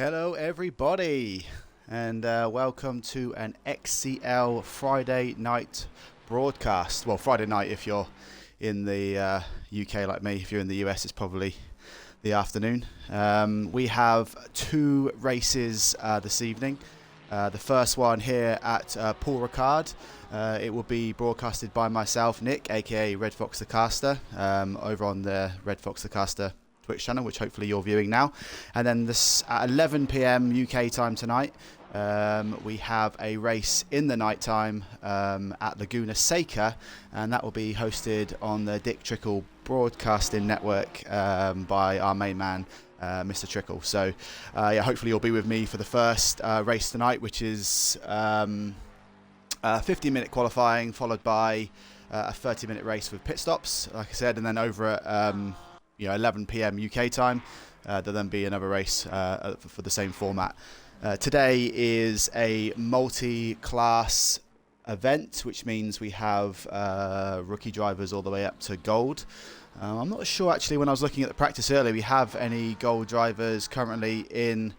Hello everybody, and welcome to an XCL Friday night broadcast. Well, Friday night if you're in the UK like me. If you're in the US, it's probably the afternoon. We have two races this evening. The first one here at Paul Ricard. It will be broadcasted by myself, Nick, aka Red Fox the Caster, over on the Red Fox the Caster Twitch channel, which hopefully you're viewing now. And then this at 11 p.m. UK time tonight, we have a race in the night time at Laguna Seca, and that will be hosted on the Dick Trickle Broadcasting Network by our main man, Mr. Trickle. So yeah, hopefully you'll be with me for the first race tonight, which is 15-minute qualifying, followed by a 30-minute race with pit stops, like I said, and then over at 11 p.m. UK time, there'll then be another race for the same format. Today is a multi-class event, which means we have rookie drivers all the way up to gold. I'm not sure actually, when I was looking at the practice earlier, we have any gold drivers currently in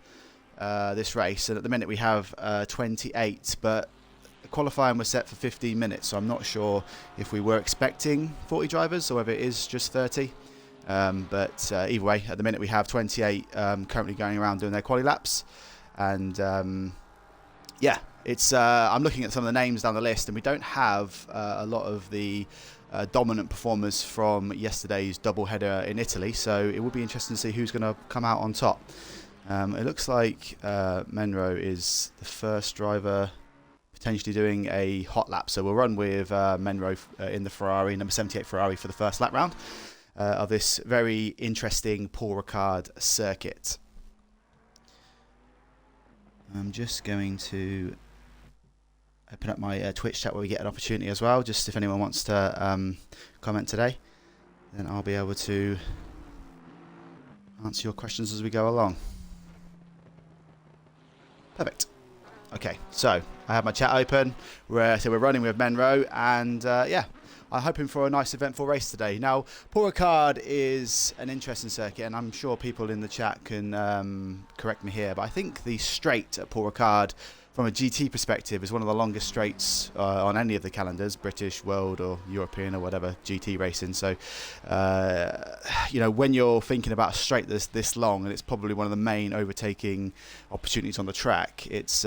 this race, and at the minute we have 28, but qualifying was set for 15 minutes, so I'm not sure if we were expecting 40 drivers or whether it is just 30. But either way, at the minute we have 28 currently going around doing their quali laps, and yeah, it's I'm looking at some of the names down the list, and we don't have a lot of the dominant performers from yesterday's double header in Italy, so it will be interesting to see who's going to come out on top. It looks like Menro is the first driver potentially doing a hot lap, so we'll run with Menro in the Ferrari, number 78 Ferrari, for the first lap round of this very interesting Paul Ricard circuit. I'm just going to open up my Twitch chat where we get an opportunity as well, just if anyone wants to comment today, then I'll be able to answer your questions as we go along. Perfect. Okay, so I have my chat open. So we're running with Menro, and yeah, I'm hoping for a nice eventful race today. Now, Paul Ricard is an interesting circuit, and I'm sure people in the chat can correct me here, but I think the straight at Paul Ricard, from a GT perspective, is one of the longest straights on any of the calendars, British, World, or European, or whatever GT racing. So, when you're thinking about a straight this long, and it's probably one of the main overtaking opportunities on the track, it's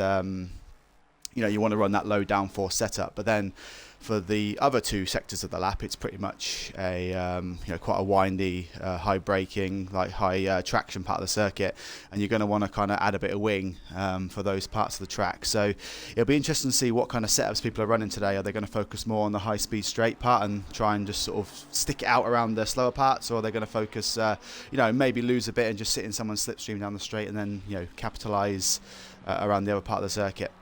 you want to run that low downforce setup, but then for the other two sectors of the lap, it's pretty much a quite a windy, high braking, like high traction part of the circuit, and you're going to want to kind of add a bit of wing for those parts of the track. So it'll be interesting to see what kind of setups people are running today. Are they going to focus more on the high speed straight part and try and just sort of stick it out around the slower parts, or are they going to focus, maybe lose a bit and just sit in someone's slipstream down the straight and then capitalise around the other part of the circuit?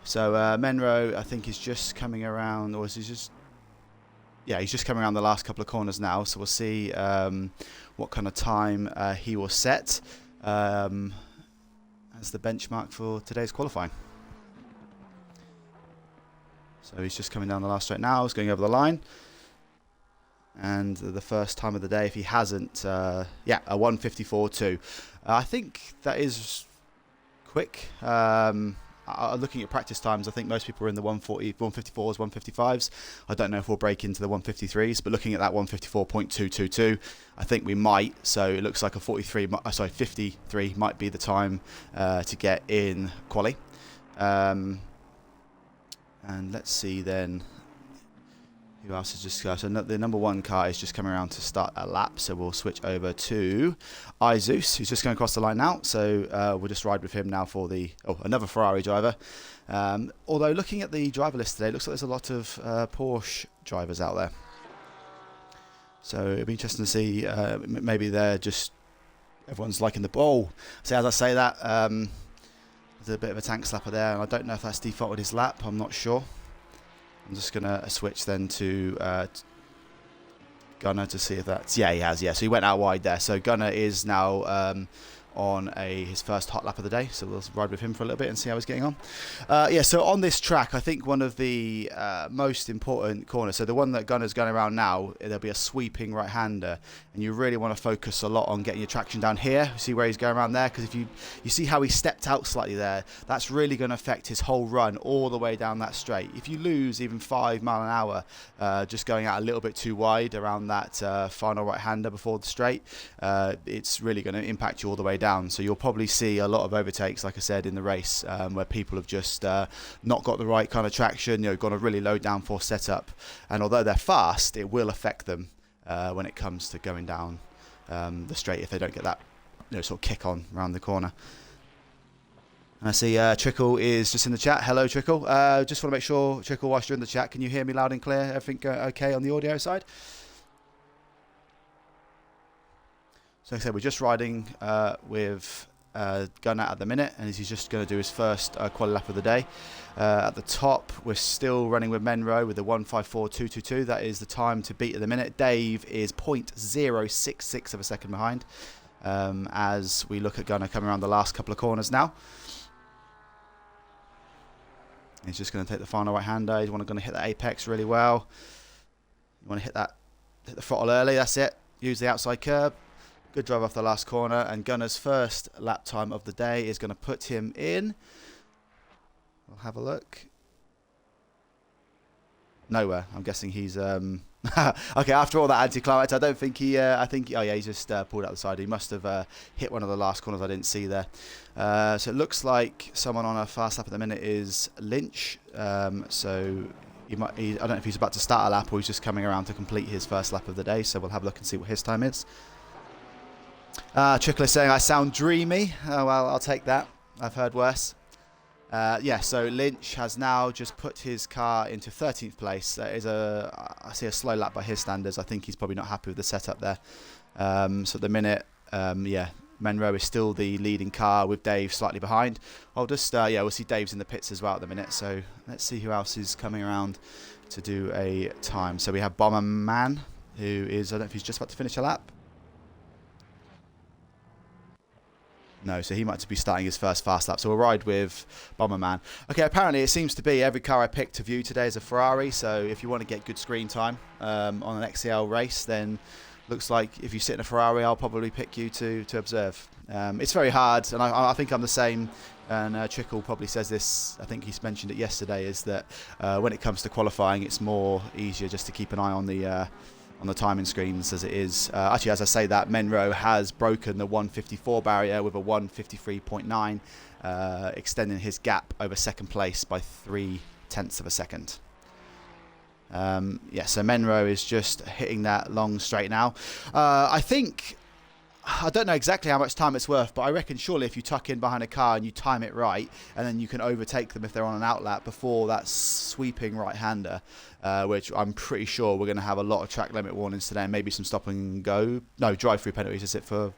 So Menro, I think, is just coming around, or is he just... Yeah, he's just coming around the last couple of corners now, so we'll see what kind of time he will set as the benchmark for today's qualifying. So he's just coming down the last straight now, he's going over the line. And the first time of the day, if he hasn't, a 1:54.2. I think that is quick. Looking at practice times, I think most people are in the 140, 154s, 155s. I don't know if we'll break into the 153s, but looking at that 154.222, I think we might. So it looks like a 53 might be the time to get in quali. And let's see then who else is just... So the number one car is just coming around to start a lap, so we'll switch over to Izeus, who's just going across the line now. So we'll just ride with him now for another Ferrari driver. Although looking at the driver list today, it looks like there's a lot of Porsche drivers out there. So it'll be interesting to see. Maybe they're just... Everyone's liking the ball. So as I say that, there's a bit of a tank slapper there, and I don't know if that's defaulted his lap. I'm not sure. I'm just going to switch then to Gunner to see if that's... Yeah, he has, yeah. So he went out wide there. So Gunner is now on his first hot lap of the day, so we'll ride with him for a little bit and see how he's getting on. Yeah, so on this track, I think one of the most important corners, so the one that Gunner's going around now, there'll be a sweeping right-hander, and you really want to focus a lot on getting your traction down here. See where he's going around there, because if you see how he stepped out slightly there, that's really going to affect his whole run all the way down that straight. If you lose even 5 miles an hour just going out a little bit too wide around that final right-hander before the straight, it's really going to impact you all the way down. So you'll probably see a lot of overtakes, like I said, in the race, where people have just not got the right kind of traction, got a really low downforce setup, and although they're fast, it will affect them when it comes to going down the straight if they don't get that sort of kick on around the corner. And I see Trickle is just in the chat. Hello, Trickle. Just want to make sure, Trickle, whilst you're in the chat, can you hear me loud and clear? Everything okay on the audio side? So like I said, we're just riding with Gunner at the minute, and he's just going to do his first quali lap of the day. At the top, we're still running with Menro with the 1:54.222. That is the time to beat at the minute. Dave is 0.066 of a second behind as we look at Gunner coming around the last couple of corners now. He's just going to take the final right-hander. He's going to hit that apex really well. You want to hit the throttle early, that's it. Use the outside curb. Good drive off the last corner, and Gunner's first lap time of the day is going to put him in. We'll have a look. Nowhere. I'm guessing he's okay. After all that anticlimax, I don't think he. I think. Oh yeah, he just pulled out the side. He must have hit one of the last corners I didn't see there. So it looks like someone on a fast lap at the minute is Lynch. So I don't know if he's about to start a lap or he's just coming around to complete his first lap of the day. So we'll have a look and see what his time is. Trickle is saying I sound dreamy. Oh, well, I'll take that. I've heard worse. Yeah, so Lynch has now just put his car into 13th place. That is I see a slow lap by his standards. I think he's probably not happy with the setup there. So at the minute, yeah, Menro is still the leading car with Dave slightly behind. I'll just, yeah, we'll see Dave's in the pits as well at the minute. So let's see who else is coming around to do a time. So we have Bomberman, who is, I don't know if he's just about to finish a lap. No, so he might be starting his first fast lap. So we'll ride with Bomberman. Okay, apparently it seems to be every car I picked to view today is a Ferrari. So if you want to get good screen time on an XCL race, then looks like if you sit in a Ferrari, I'll probably pick you to observe. It's very hard, and I think I'm the same. And Trickle probably says this, I think he's mentioned it yesterday, is that when it comes to qualifying, it's more easier just to keep an eye on the timing screens as it is. Actually, as I say that, Menro has broken the 1:54 barrier with a 1:53.9, extending his gap over second place by 0.3 of a second. Yeah, so Menro is just hitting that long straight now. I don't know exactly how much time it's worth, but I reckon surely if you tuck in behind a car and you time it right, and then you can overtake them if they're on an outlap before that sweeping right-hander, which I'm pretty sure we're going to have a lot of track limit warnings today, and maybe some stop and go. No, drive-through penalties. Is it for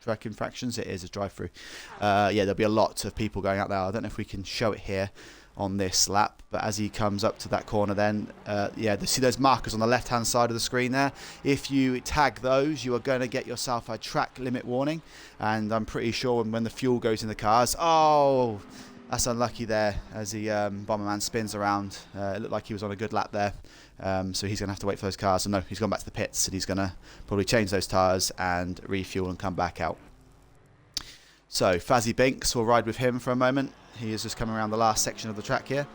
track infractions? It is a drive-through. Yeah, there'll be a lot of people going out there. I don't know if we can show it here on this lap, but as he comes up to that corner then, yeah, see those markers on the left hand side of the screen there. If you tag those, you are going to get yourself a track limit warning, and I'm pretty sure when the fuel goes in the cars, oh, that's unlucky there as the Bomberman spins around. It looked like he was on a good lap there, so he's going to have to wait for those cars. So no, he's gone back to the pits, and he's going to probably change those tyres and refuel and come back out. So Fazzy Binks, we'll ride with him for a moment. He is just coming around the last section of the track here.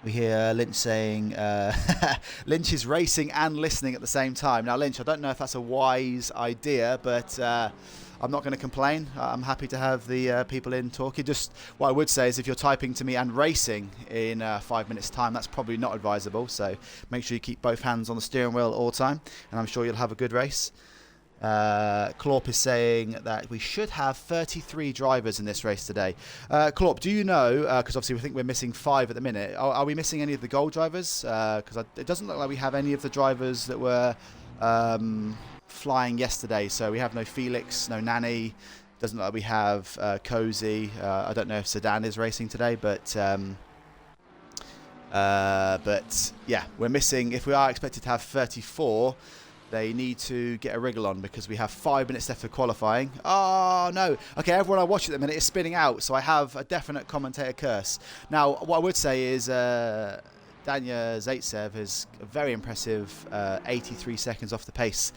We hear Lynch saying, Lynch is racing and listening at the same time. Now, Lynch, I don't know if that's a wise idea, but I'm not going to complain. I'm happy to have the people in talking. Just what I would say is if you're typing to me and racing in 5 minutes' time, that's probably not advisable. So make sure you keep both hands on the steering wheel all the time, and I'm sure you'll have a good race. Klorp is saying that we should have 33 drivers in this race today. Klorp, do you know, because obviously we think we're missing 5 at the minute, are we missing any of the gold drivers? Because it doesn't look like we have any of the drivers that were flying yesterday. So we have no Felix, no Nani, doesn't look like we have Cozy. I don't know if Sedan is racing today, but yeah, we're missing, if we are expected to have 34, they need to get a wriggle on because we have 5 minutes left of qualifying. Oh, no. Okay, everyone I watch at the minute is spinning out, so I have a definite commentator curse. Now, what I would say is Danya Zaitsev is a very impressive 83 seconds off the pace.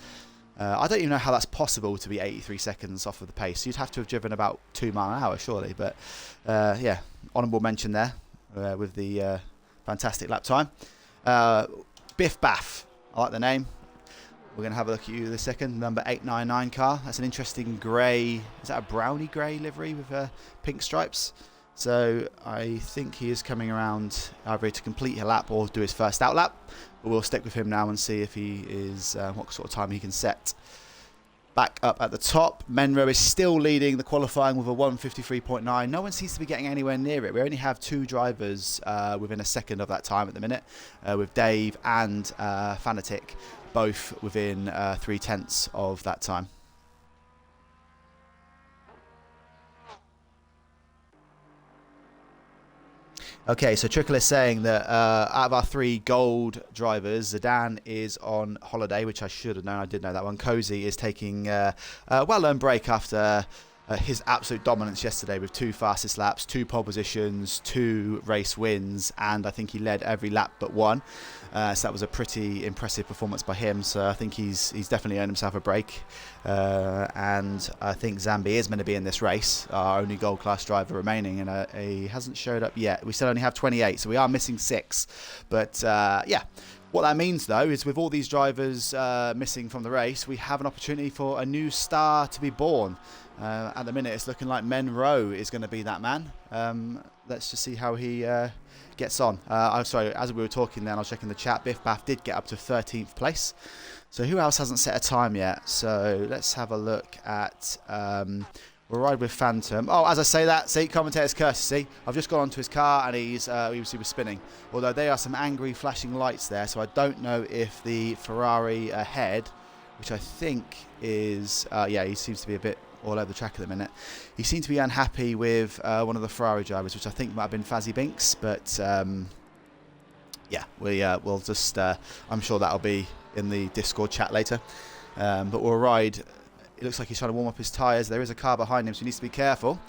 I don't even know how that's possible to be 83 seconds off of the pace. You'd have to have driven about 2 miles an hour, surely. But, yeah, honourable mention there with the fantastic lap time. Biff Baff, I like the name. We're going to have a look at you in a second. Number 899 car. That's an interesting grey. Is that a brownie grey livery with pink stripes? So I think he is coming around either to complete a lap or do his first out lap. But we'll stick with him now and see if he is what sort of time he can set. Back up at the top, Menro is still leading the qualifying with a 1:53.9. No one seems to be getting anywhere near it. We only have 2 drivers within a second of that time at the minute, with Dave and Fanatic both within 3/10 of that time. Okay, so Trickle is saying that out of our 3 gold drivers, Zidane is on holiday, which I should have known. I did know that one. Cozy is taking a well-earned break after his absolute dominance yesterday with 2 fastest laps, 2 pole positions, 2 race wins, and I think he led every lap but 1. So that was a pretty impressive performance by him. So I think he's definitely earned himself a break. And I think Zambi is meant to be in this race, our only gold class driver remaining, and he hasn't showed up yet. We still only have 28, so we are missing 6. But yeah. What that means, though, is with all these drivers missing from the race, we have an opportunity for a new star to be born. At the minute, it's looking like Menro is going to be that man. Let's just see how he gets on. I'm sorry, as we were talking then, I was checking the chat. Biff Baff did get up to 13th place. So who else hasn't set a time yet? So let's have a look at... we'll ride with Phantom. Oh, as I say that, see, commentator's curse, see? I've just gone onto his car and he was spinning. Although there are some angry flashing lights there, so I don't know if the Ferrari ahead, which I think is... yeah, he seems to be a bit all over the track at the minute. He seemed to be unhappy with one of the Ferrari drivers, which I think might have been Fazzy Binks, but yeah, we'll just... I'm sure that'll be in the Discord chat later. But we'll ride... It looks like he's trying to warm up his tyres. There is a car behind him, so he needs to be careful.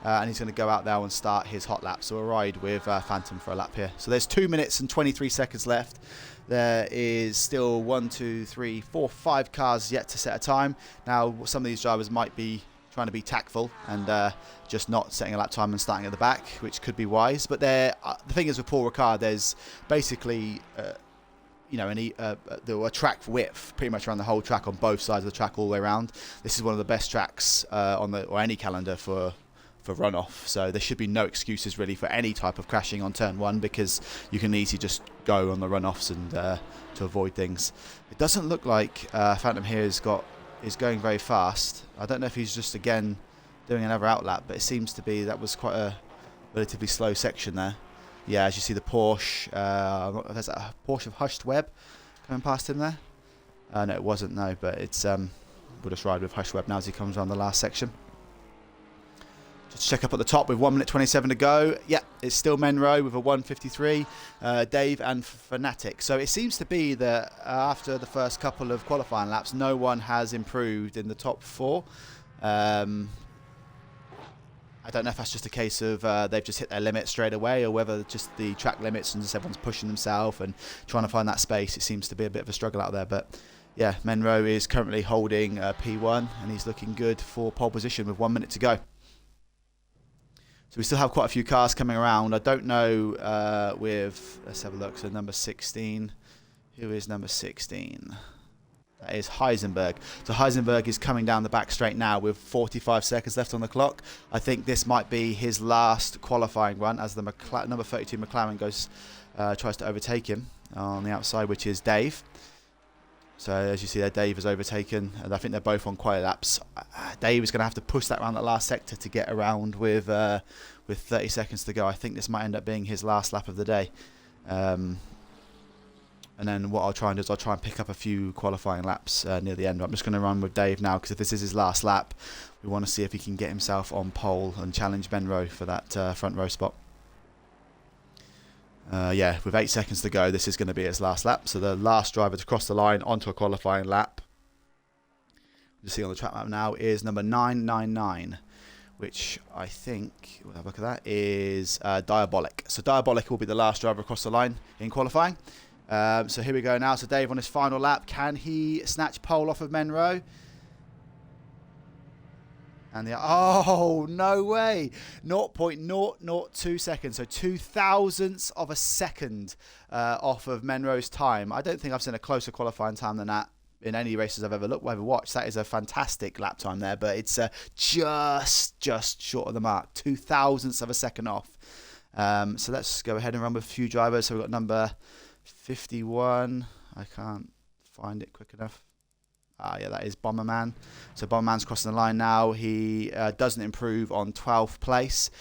And he's going to go out there and start his hot lap. So we'll ride with Phantom for a lap here. So there's 2 minutes and 23 seconds left. There is still 1, 2, 3, 4, 5 cars yet to set a time. Now, some of these drivers might be trying to be tactful and just not setting a lap time and starting at the back, which could be wise. But the thing is with Paul Ricard, there's basically... you know, a track width pretty much around the whole track on both sides of the track all the way around. This is one of the best tracks on any calendar for runoff, so there should be no excuses really for any type of crashing on turn 1 because you can easily just go on the runoffs and to avoid things. It doesn't look like Phantom here is going very fast. I don't know if he's just again doing another outlap, but it seems to be that was quite a relatively slow section there. Yeah, as you see the Porsche, there's a Porsche of Hushed Web coming past him there. No, it wasn't, no, but it's we'll just ride with Hushed Web now as he comes around the last section. Just check up at the top with 1 minute 27 to go. Yeah, it's still Menro with a 1:53, Dave and Fanatic. So it seems to be that after the first couple of qualifying laps, no one has improved in the top 4. I don't know if that's just a case of they've just hit their limit straight away or whether just the track limits and just everyone's pushing themselves and trying to find that space. It seems to be a bit of a struggle out there. But yeah, Menro is currently holding P1 and he's looking good for pole position with 1 minute to go. So we still have quite a few cars coming around. I don't know let's have a look. So number 16. Who is number 16? That is Heisenberg. So Heisenberg is coming down the back straight now with 45 seconds left on the clock. I think this might be his last qualifying run as the number 32 McLaren tries to overtake him on the outside, which is Dave. So as you see there, Dave is overtaken, and I think they're both on quiet laps. Dave is going to have to push that around that last sector to get around with 30 seconds to go. I think this might end up being his last lap of the day. And then what I'll try and do is I'll try and pick up a few qualifying laps near the end. I'm just going to run with Dave now because if this is his last lap, we want to see if he can get himself on pole and challenge Menro for that front row spot. Yeah, with 8 seconds to go, this is going to be his last lap. So the last driver to cross the line onto a qualifying lap, you see on the track map now, is number 999, which I think, we'll have a look at that, is Diabolic. So Diabolic will be the last driver across the line in qualifying. So here we go now. So Dave on his final lap, can he snatch pole off of Menro? And oh, no way. 0.002 seconds. So 0.002 of a second off of Menro's time. I don't think I've seen a closer qualifying time than that in any races I've ever watched. That is a fantastic lap time there, but it's just short of the mark. 0.002 of a second off. So let's go ahead and run with a few drivers. So we've got number 51. I can't find it quick enough. Yeah, that is Bomberman. So Bomberman's crossing the line now. He doesn't improve on 12th place.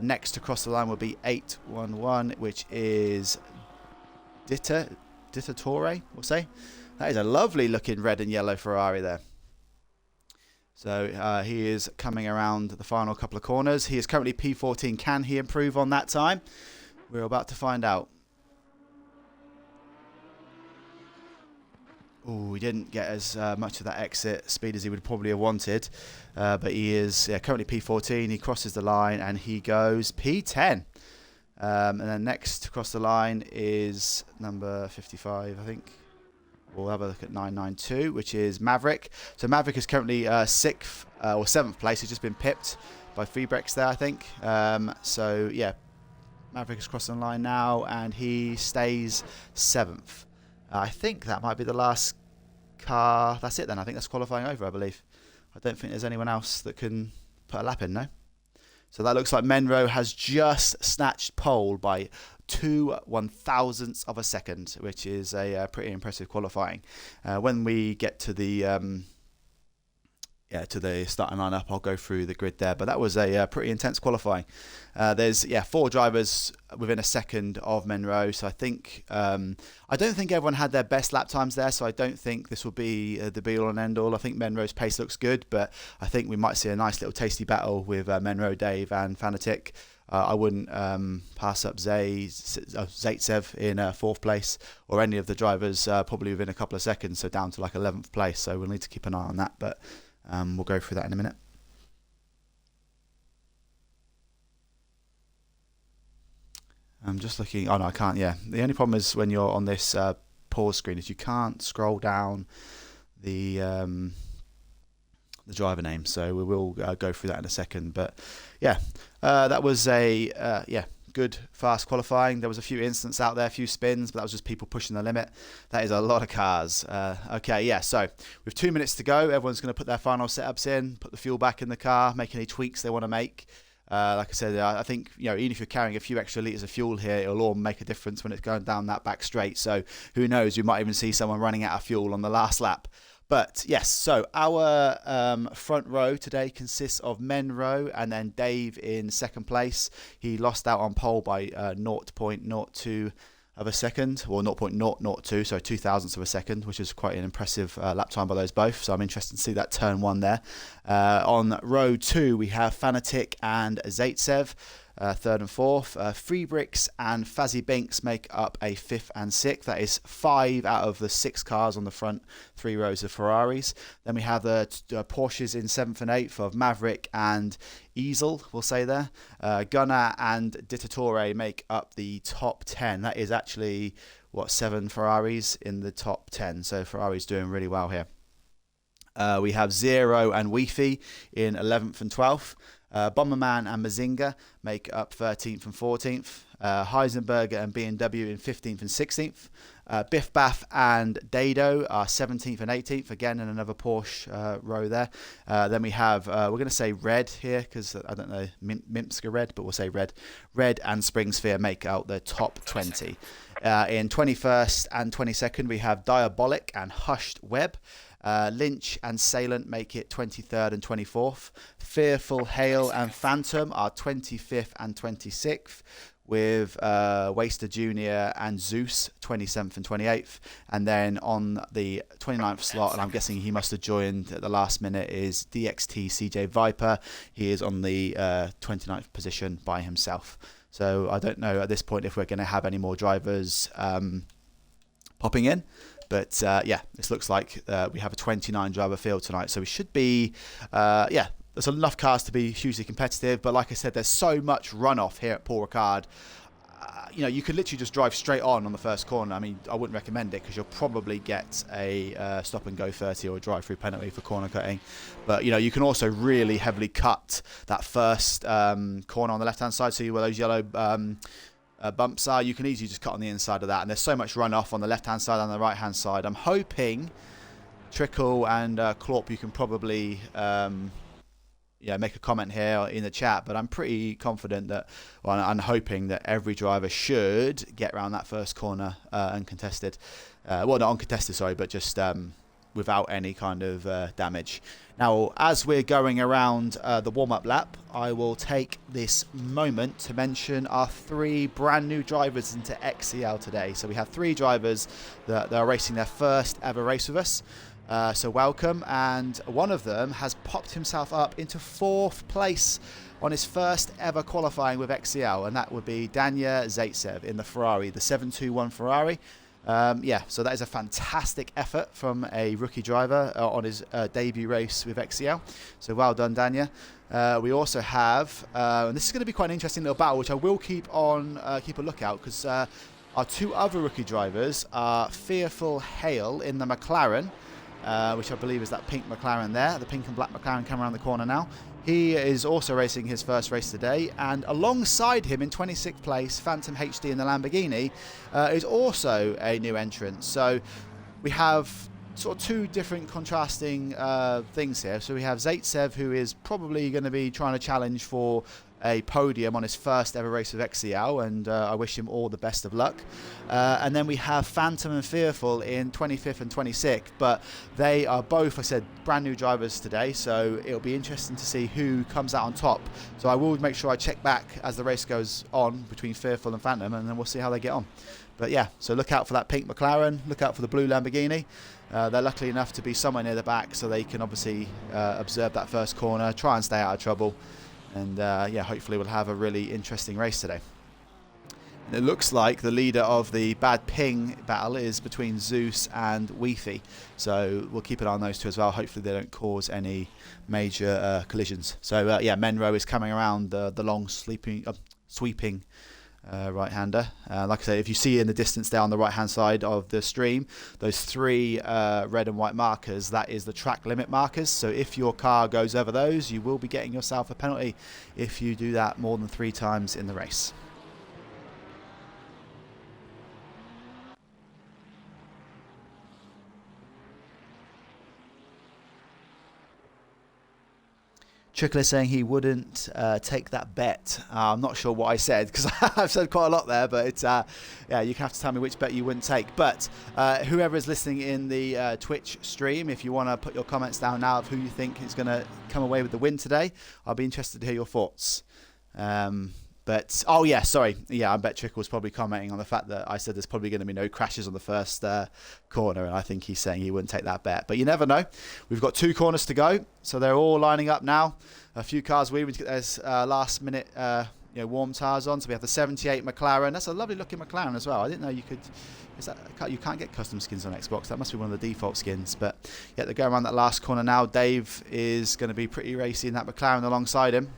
Next to cross the line will be 811, which is Dittatore, we'll say. That is a lovely looking red and yellow Ferrari there. So he is coming around the final couple of corners. He is currently P14. Can he improve on that time? We're about to find out. Oh, he didn't get as much of that exit speed as he would probably have wanted. But he is currently P14. He crosses the line and he goes P10. And then next to cross the line is number 55, I think. We'll have a look at 992, which is Maverick. So Maverick is currently 6th or 7th place. He's just been pipped by Freebrex there, I think. So, yeah, Maverick is crossing the line now and he stays 7th. I think that might be the last car. That's it then. I think that's qualifying over, I believe. I don't think there's anyone else that can put a lap in, no? So that looks like Menro has just snatched pole by 2/1000ths of a second, which is a pretty impressive qualifying. When we get to the starting lineup, I'll go through the grid there. But that was a pretty intense qualifying. There's 4 drivers within a second of Menro. So I think I don't think everyone had their best lap times there. So I don't think this will be the be all and end all. I think Menro's pace looks good, but I think we might see a nice little tasty battle with Menro, Dave, and Fanatic. I wouldn't pass up Zaitsev in 4th place or any of the drivers probably within a couple of seconds. So down to like 11th place. So we'll need to keep an eye on that. But we'll go through that in a minute. I'm just looking. Oh no, I can't. Yeah, the only problem is when you're on this pause screen is you can't scroll down the driver name. So we will go through that in a second. But yeah, that was a good fast qualifying. There was a few incidents out there, a few spins, but that was just people pushing the limit. That is a lot of cars. Okay, yeah, so with 2 minutes to go, everyone's going to put their final setups in, put the fuel back in the car, make any tweaks they want to make. Like I said, I think even if you're carrying a few extra litres of fuel here, it'll all make a difference when it's going down that back straight. So who knows, you might even see someone running out of fuel on the last lap. But yes, so our front row today consists of Menro and then Dave in 2nd place. He lost out on pole by 0.02 of a second, or 0.002, so 0.002 of a second, which is quite an impressive lap time by those both. So I'm interested to see that turn 1 there. On row 2, we have Fanatic and Zaitsev. 3rd and 4th. Freebricks and Fazzy Binks make up a 5th and 6th. That is 5 out of the 6 cars on the front 3 rows of Ferraris. Then we have the Porsches in 7th and 8th of Maverick and Easel, we'll say there. Gunnar and Dittatore make up the top 10. That is actually, 7 Ferraris in the top 10. So Ferrari's doing really well here. We have Zero and Weefy in 11th and 12th. Bomberman and Mazinga make up 13th and 14th. Heisenberger and B&W in 15th and 16th. Biff Baff and Dado are 17th and 18th, again in another Porsche row there. Then we have, we're going to say red here because I don't know, Mimska red, but we'll say red. Red and Springsphere make out the top 20. In 21st and 22nd, we have Diabolic and Hushed Web. Lynch and Salient make it 23rd and 24th. Fearful Hail and Phantom are 25th and 26th, with Waster Jr. and Zeus 27th and 28th. And then on the 29th slot, and I'm guessing he must have joined at the last minute, is DXT CJ Viper. He is on the 29th position by himself. So I don't know at this point if we're going to have any more drivers popping in. But yeah, this looks like we have a 29 driver field tonight. So we should be, yeah, there's enough cars to be hugely competitive. But like I said, there's so much runoff here at Paul Ricard. You know, you could literally just drive straight on the first corner. I mean, I wouldn't recommend it because you'll probably get a stop and go 30 or a drive-through penalty for corner cutting. But, you know, you can also really heavily cut that first corner on the left-hand side. So where those yellow bumps are, you can easily just cut on the inside of that. And there's so much runoff on the left-hand side and the right-hand side. I'm hoping Trickle and Clorp, you can probably... yeah, make a comment here in the chat, but I'm pretty confident that, well, I'm hoping that every driver should get around that first corner uncontested. Well, not uncontested, sorry, but just without any kind of damage. Now, as we're going around the warm-up lap, I will take this moment to mention our 3 brand new drivers into XCL today. So we have 3 drivers that are racing their first ever race with us. So welcome, and one of them has popped himself up into 4th place on his first ever qualifying with XCL, and that would be Danya Zaitsev in the Ferrari, the 721 Ferrari. Yeah, so that is a fantastic effort from a rookie driver on his debut race with XCL. So well done, Danya. We also have, and this is going to be quite an interesting little battle, which I will keep a lookout, because our 2 other rookie drivers are Fearful Hale in the McLaren, which I believe is that pink McLaren there, the pink and black McLaren coming around the corner now. He is also racing his first race today, and alongside him in 26th place, Phantom HD in the Lamborghini, is also a new entrant. So we have sort of 2 different contrasting things here. So we have Zaitsev, who is probably going to be trying to challenge for a podium on his first ever race with XCL, and I wish him all the best of luck. And then we have Phantom and Fearful in 25th and 26th, but they are both, I said, brand new drivers today, so it'll be interesting to see who comes out on top. So I will make sure I check back as the race goes on between Fearful and Phantom, and then we'll see how they get on. But yeah, so look out for that pink McLaren, look out for the blue Lamborghini. They're lucky enough to be somewhere near the back, so they can obviously observe that first corner, try and stay out of trouble. And yeah, hopefully we'll have a really interesting race today. And it looks like the leader of the bad ping battle is between Zeus and Weefy. So we'll keep an eye on those 2 as well. Hopefully they don't cause any major collisions. So yeah, Menro is coming around the long sweeping right-hander. Like I say, if you see in the distance there on the right-hand side of the stream, those 3 red and white markers, that is the track limit markers. So if your car goes over those, you will be getting yourself a penalty if you do that more than 3 times in the race. Trickle is saying he wouldn't take that bet. I'm not sure what I said, because I've said quite a lot there, but it's yeah, you have to tell me which bet you wouldn't take. But whoever is listening in the Twitch stream, if you want to put your comments down now of who you think is going to come away with the win today, I'll be interested to hear your thoughts. But, oh yeah, sorry. Yeah, I bet Trickle was probably commenting on the fact that I said there's probably going to be no crashes on the first corner, and I think he's saying he wouldn't take that bet. But you never know. We've got 2 corners to go, so they're all lining up now. A few cars we would get those last-minute warm tyres on. So we have the 78 McLaren. That's a lovely-looking McLaren as well. I didn't know you could... you can't get custom skins on Xbox. That must be one of the default skins. But yeah, they're going around that last corner now. Dave is going to be pretty racy in that McLaren alongside him.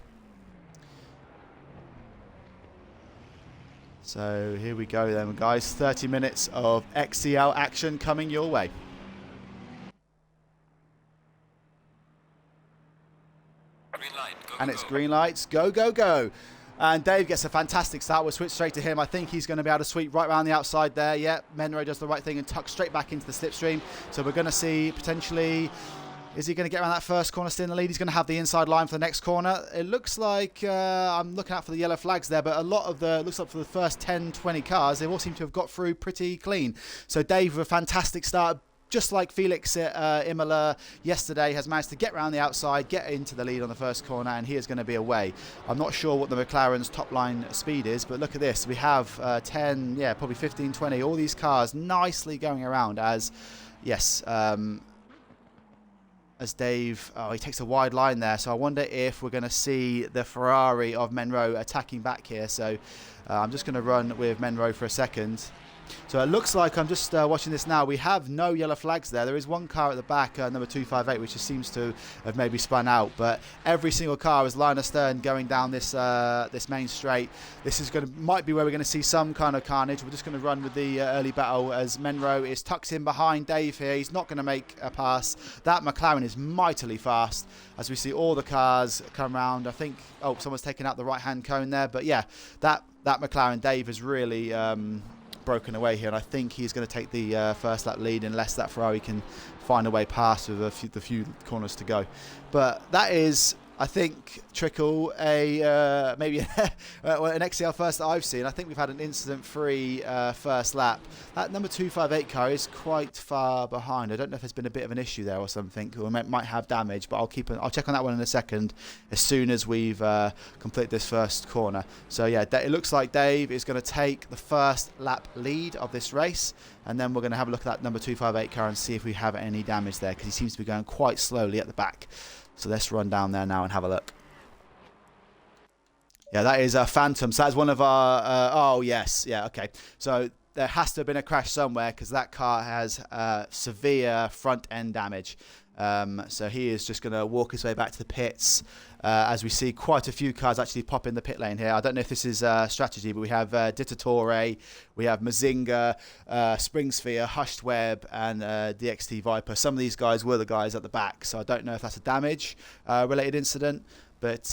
So here we go then, guys. 30 minutes of XCL action coming your way. Green light, go, and it's green lights. Go, go, go. And Dave gets a fantastic start. We'll switch straight to him. I think he's going to be able to sweep right around the outside there. Yeah, Menro does the right thing and tucks straight back into the slipstream. So we're going to see potentially... Is he going to get around that first corner, still in the lead? He's going to have the inside line for the next corner. It looks like, I'm looking out for the yellow flags there, but a lot of the, looks like for the first 10, 20 cars, they all seem to have got through pretty clean. So Dave with a fantastic start, just like Felix at Imola yesterday, has managed to get around the outside, get into the lead on the first corner, and he is going to be away. I'm not sure what the McLaren's top line speed is, but look at this. We have 10, yeah, probably 15, 20, all these cars nicely going around as, yes, as Dave, he takes a wide line there. So I wonder if we're going to see the Ferrari of Menro attacking back here. So I'm just going to run with Menro for a second. So it looks like, I'm just watching this now, we have no yellow flags there. There is one car at the back, number 258, which just seems to have maybe spun out. But every single car is line astern going down this this main straight. This is might be where we're going to see some kind of carnage. We're just going to run with the early battle as Menro is tucked in behind Dave here. He's not going to make a pass. That McLaren is mightily fast as we see all the cars come round. I think, someone's taken out the right-hand cone there. But yeah, that McLaren, Dave, is really... broken away here, and I think he's going to take the first lap lead unless that Ferrari can find a way past with the few corners to go. But that is, I think, Trickle, maybe an XCL first that I've seen. I think we've had an incident-free first lap. That number 258 car is quite far behind. I don't know if there's been a bit of an issue there or something, or might have damage, but I'll check on that one in a second as soon as we've completed this first corner. So yeah, it looks like Dave is going to take the first lap lead of this race, and then we're going to have a look at that number 258 car and see if we have any damage there, because he seems to be going quite slowly at the back. So let's run down there now and have a look. Yeah, that is a Phantom. So that's one of our... oh, yes. Yeah, okay. So there has to have been a crash somewhere because that car has severe front end damage. So he is just going to walk his way back to the pits as we see quite a few cars actually pop in the pit lane here. I don't know if this is strategy, but we have Dittatore, we have Mazinga, Springsphere, Hushed Web, and DXT Viper. Some of these guys were the guys at the back, so I don't know if that's a damage related incident, but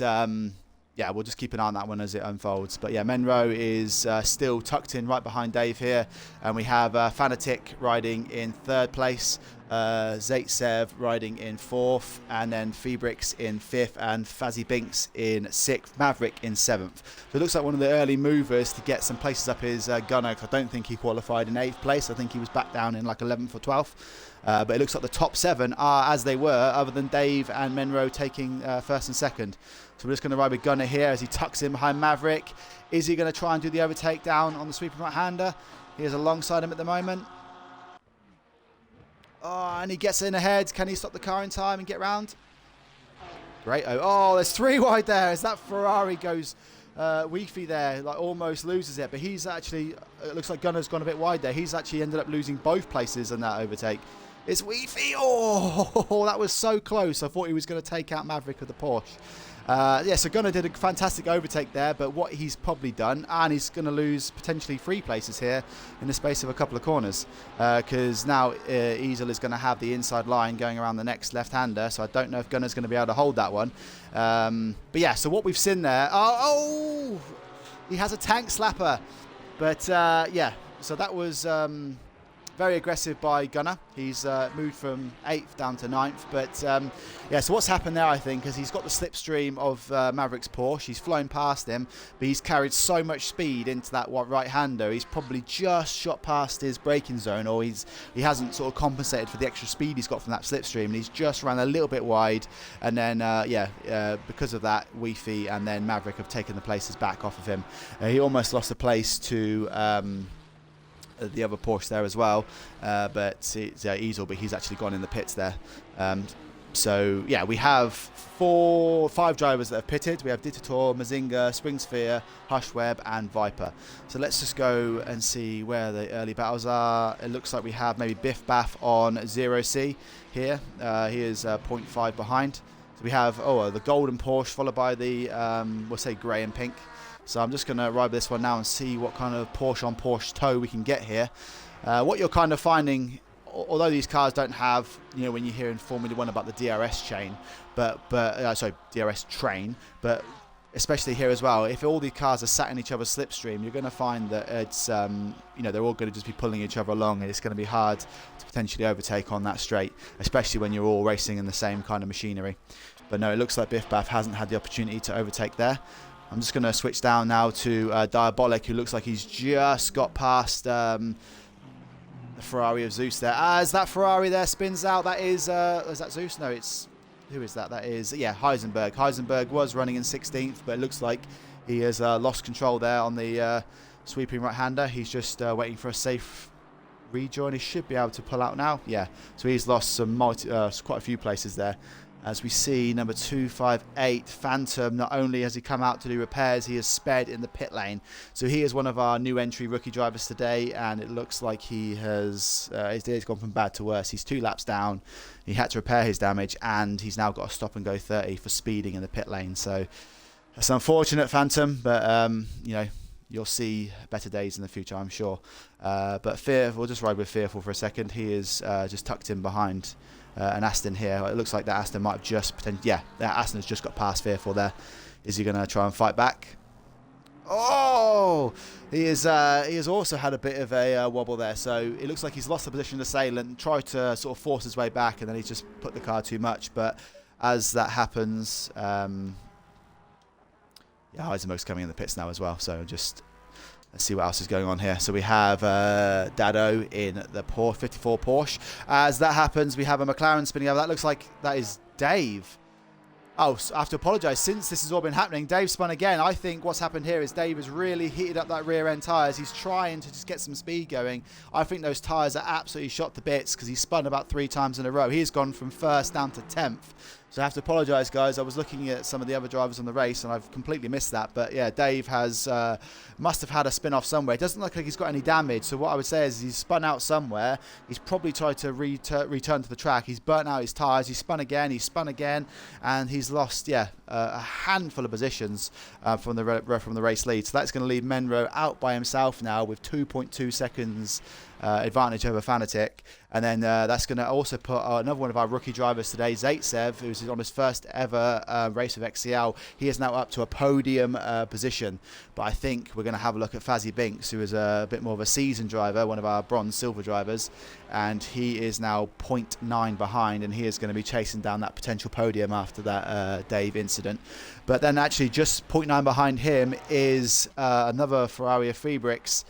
yeah, we'll just keep an eye on that one as it unfolds. But yeah, Menro is still tucked in right behind Dave here, and we have Fanatic riding in third place, Zaitsev riding in fourth, and then Febrix in fifth, and Fazzy Binks in sixth, Maverick in seventh. So it looks like one of the early movers to get some places up is Gunnar, because I don't think he qualified in 8th place. I think he was back down in like 11th or 12th. But it looks like the top 7 are as they were, other than Dave and Menro taking first and second. So we're just going to ride with Gunnar here as he tucks in behind Maverick. Is he going to try and do the overtake down on the sweeping right-hander? He is alongside him at the moment. Oh, and he gets in ahead. Can he stop the car in time and get round? Great. Oh, there's 3 wide there as that Ferrari goes Weefy there, like almost loses it. But he's actually, it looks like Gunnar's gone a bit wide there. He's actually ended up losing both places in that overtake. It's Weefy. Oh, that was so close. I thought he was going to take out Maverick of the Porsche. Yeah, so Gunnar did a fantastic overtake there, but what he's probably done, and he's going to lose potentially 3 places here in the space of a couple of corners, because now Easel is going to have the inside line going around the next left-hander, so I don't know if Gunnar's going to be able to hold that one. But yeah, so what we've seen there, oh, he has a tank slapper, but yeah, so that was... very aggressive by Gunnar. He's moved from 8th down to 9th. But yeah, so what's happened there, I think, is he's got the slipstream of Maverick's Porsche. He's flown past him, but he's carried so much speed into that right-hander. He's probably just shot past his braking zone, or he hasn't sort of compensated for the extra speed he's got from that slipstream. And he's just ran a little bit wide. And then, yeah, because of that, Weefy and then Maverick have taken the places back off of him. He almost lost a place to... the other Porsche there as well, but it's Easel, but he's actually gone in the pits there. So yeah, we have 5 drivers that have pitted. We have Dittatore, Mazinga, Springsphere, Hushweb, and Viper. So let's just go and see where the early battles are. It looks like we have maybe Biff Baff on 0C here. He is 0.5 behind. So we have the golden Porsche followed by the we'll say grey and pink. So I'm just going to ride this one now and see what kind of Porsche on Porsche tow we can get here. What you're kind of finding, although these cars don't have, you know, when you hear in Formula 1 about the DRS chain, sorry, DRS train, but especially here as well, if all these cars are sat in each other's slipstream, you're going to find that it's, you know, they're all going to just be pulling each other along, and it's going to be hard to potentially overtake on that straight, especially when you're all racing in the same kind of machinery. But no, it looks like Biff Baff hasn't had the opportunity to overtake there. I'm just going to switch down now to Diabolic, who looks like he's just got past the Ferrari of Zeus there. As that Ferrari there spins out, that is that Zeus? No, it's... Who is that? That is, yeah, Heisenberg. Heisenberg was running in 16th, but it looks like he has lost control there on the sweeping right-hander. He's just waiting for a safe rejoin. He should be able to pull out now. Yeah, so he's lost some quite a few places there. As we see, number 258, Phantom, not only has he come out to do repairs, he has sped in the pit lane. So he is one of our new entry rookie drivers today, and it looks like he has his day's gone from bad to worse. He's 2 laps down. He had to repair his damage, and he's now got a stop and go 30 for speeding in the pit lane. So that's unfortunate, Phantom, but you know, you'll see better days in the future, I'm sure. But we'll just ride with Fearful for a second. He is just tucked in behind an Aston here. It looks like that Aston might have just that Aston has just got past Fearful there. Is he going to try and fight back? Oh, he has also had a bit of a wobble there. So it looks like he's lost the position of assailant, tried to sort of force his way back, and then he's just put the car too much. But as that happens, Heisenberg's coming in the pits now as well. So let's see what else is going on here. So we have Dado in the 54 Porsche. As that happens, we have a McLaren spinning over. That looks like that is Dave. Oh, so I have to apologise. Since this has all been happening, Dave spun again. I think what's happened here is Dave has really heated up that rear end tyres. He's trying to just get some speed going. I think those tyres are absolutely shot to bits because he spun about 3 times in a row. He's gone from 1st down to 10th. So I have to apologise, guys. I was looking at some of the other drivers on the race, and I've completely missed that. But yeah, Dave must have had a spin-off somewhere. It doesn't look like he's got any damage. So what I would say is he's spun out somewhere. He's probably tried to return to the track. He's burnt out his tyres. He's spun again, and he's lost, a handful of positions from the race lead. So that's going to leave Menro out by himself now with 2.2 seconds advantage over Fanatic. And then that's going to also put another one of our rookie drivers today, Zaitsev, who's on his first ever race with XCL. He is now up to a podium position. But I think we're going to have a look at Fazzy Binks, who is a bit more of a seasoned driver, one of our bronze silver drivers. And he is now 0.9 behind, and he is going to be chasing down that potential podium after that Dave incident. But then actually just 0.9 behind him is another Ferrari of Free Bricks.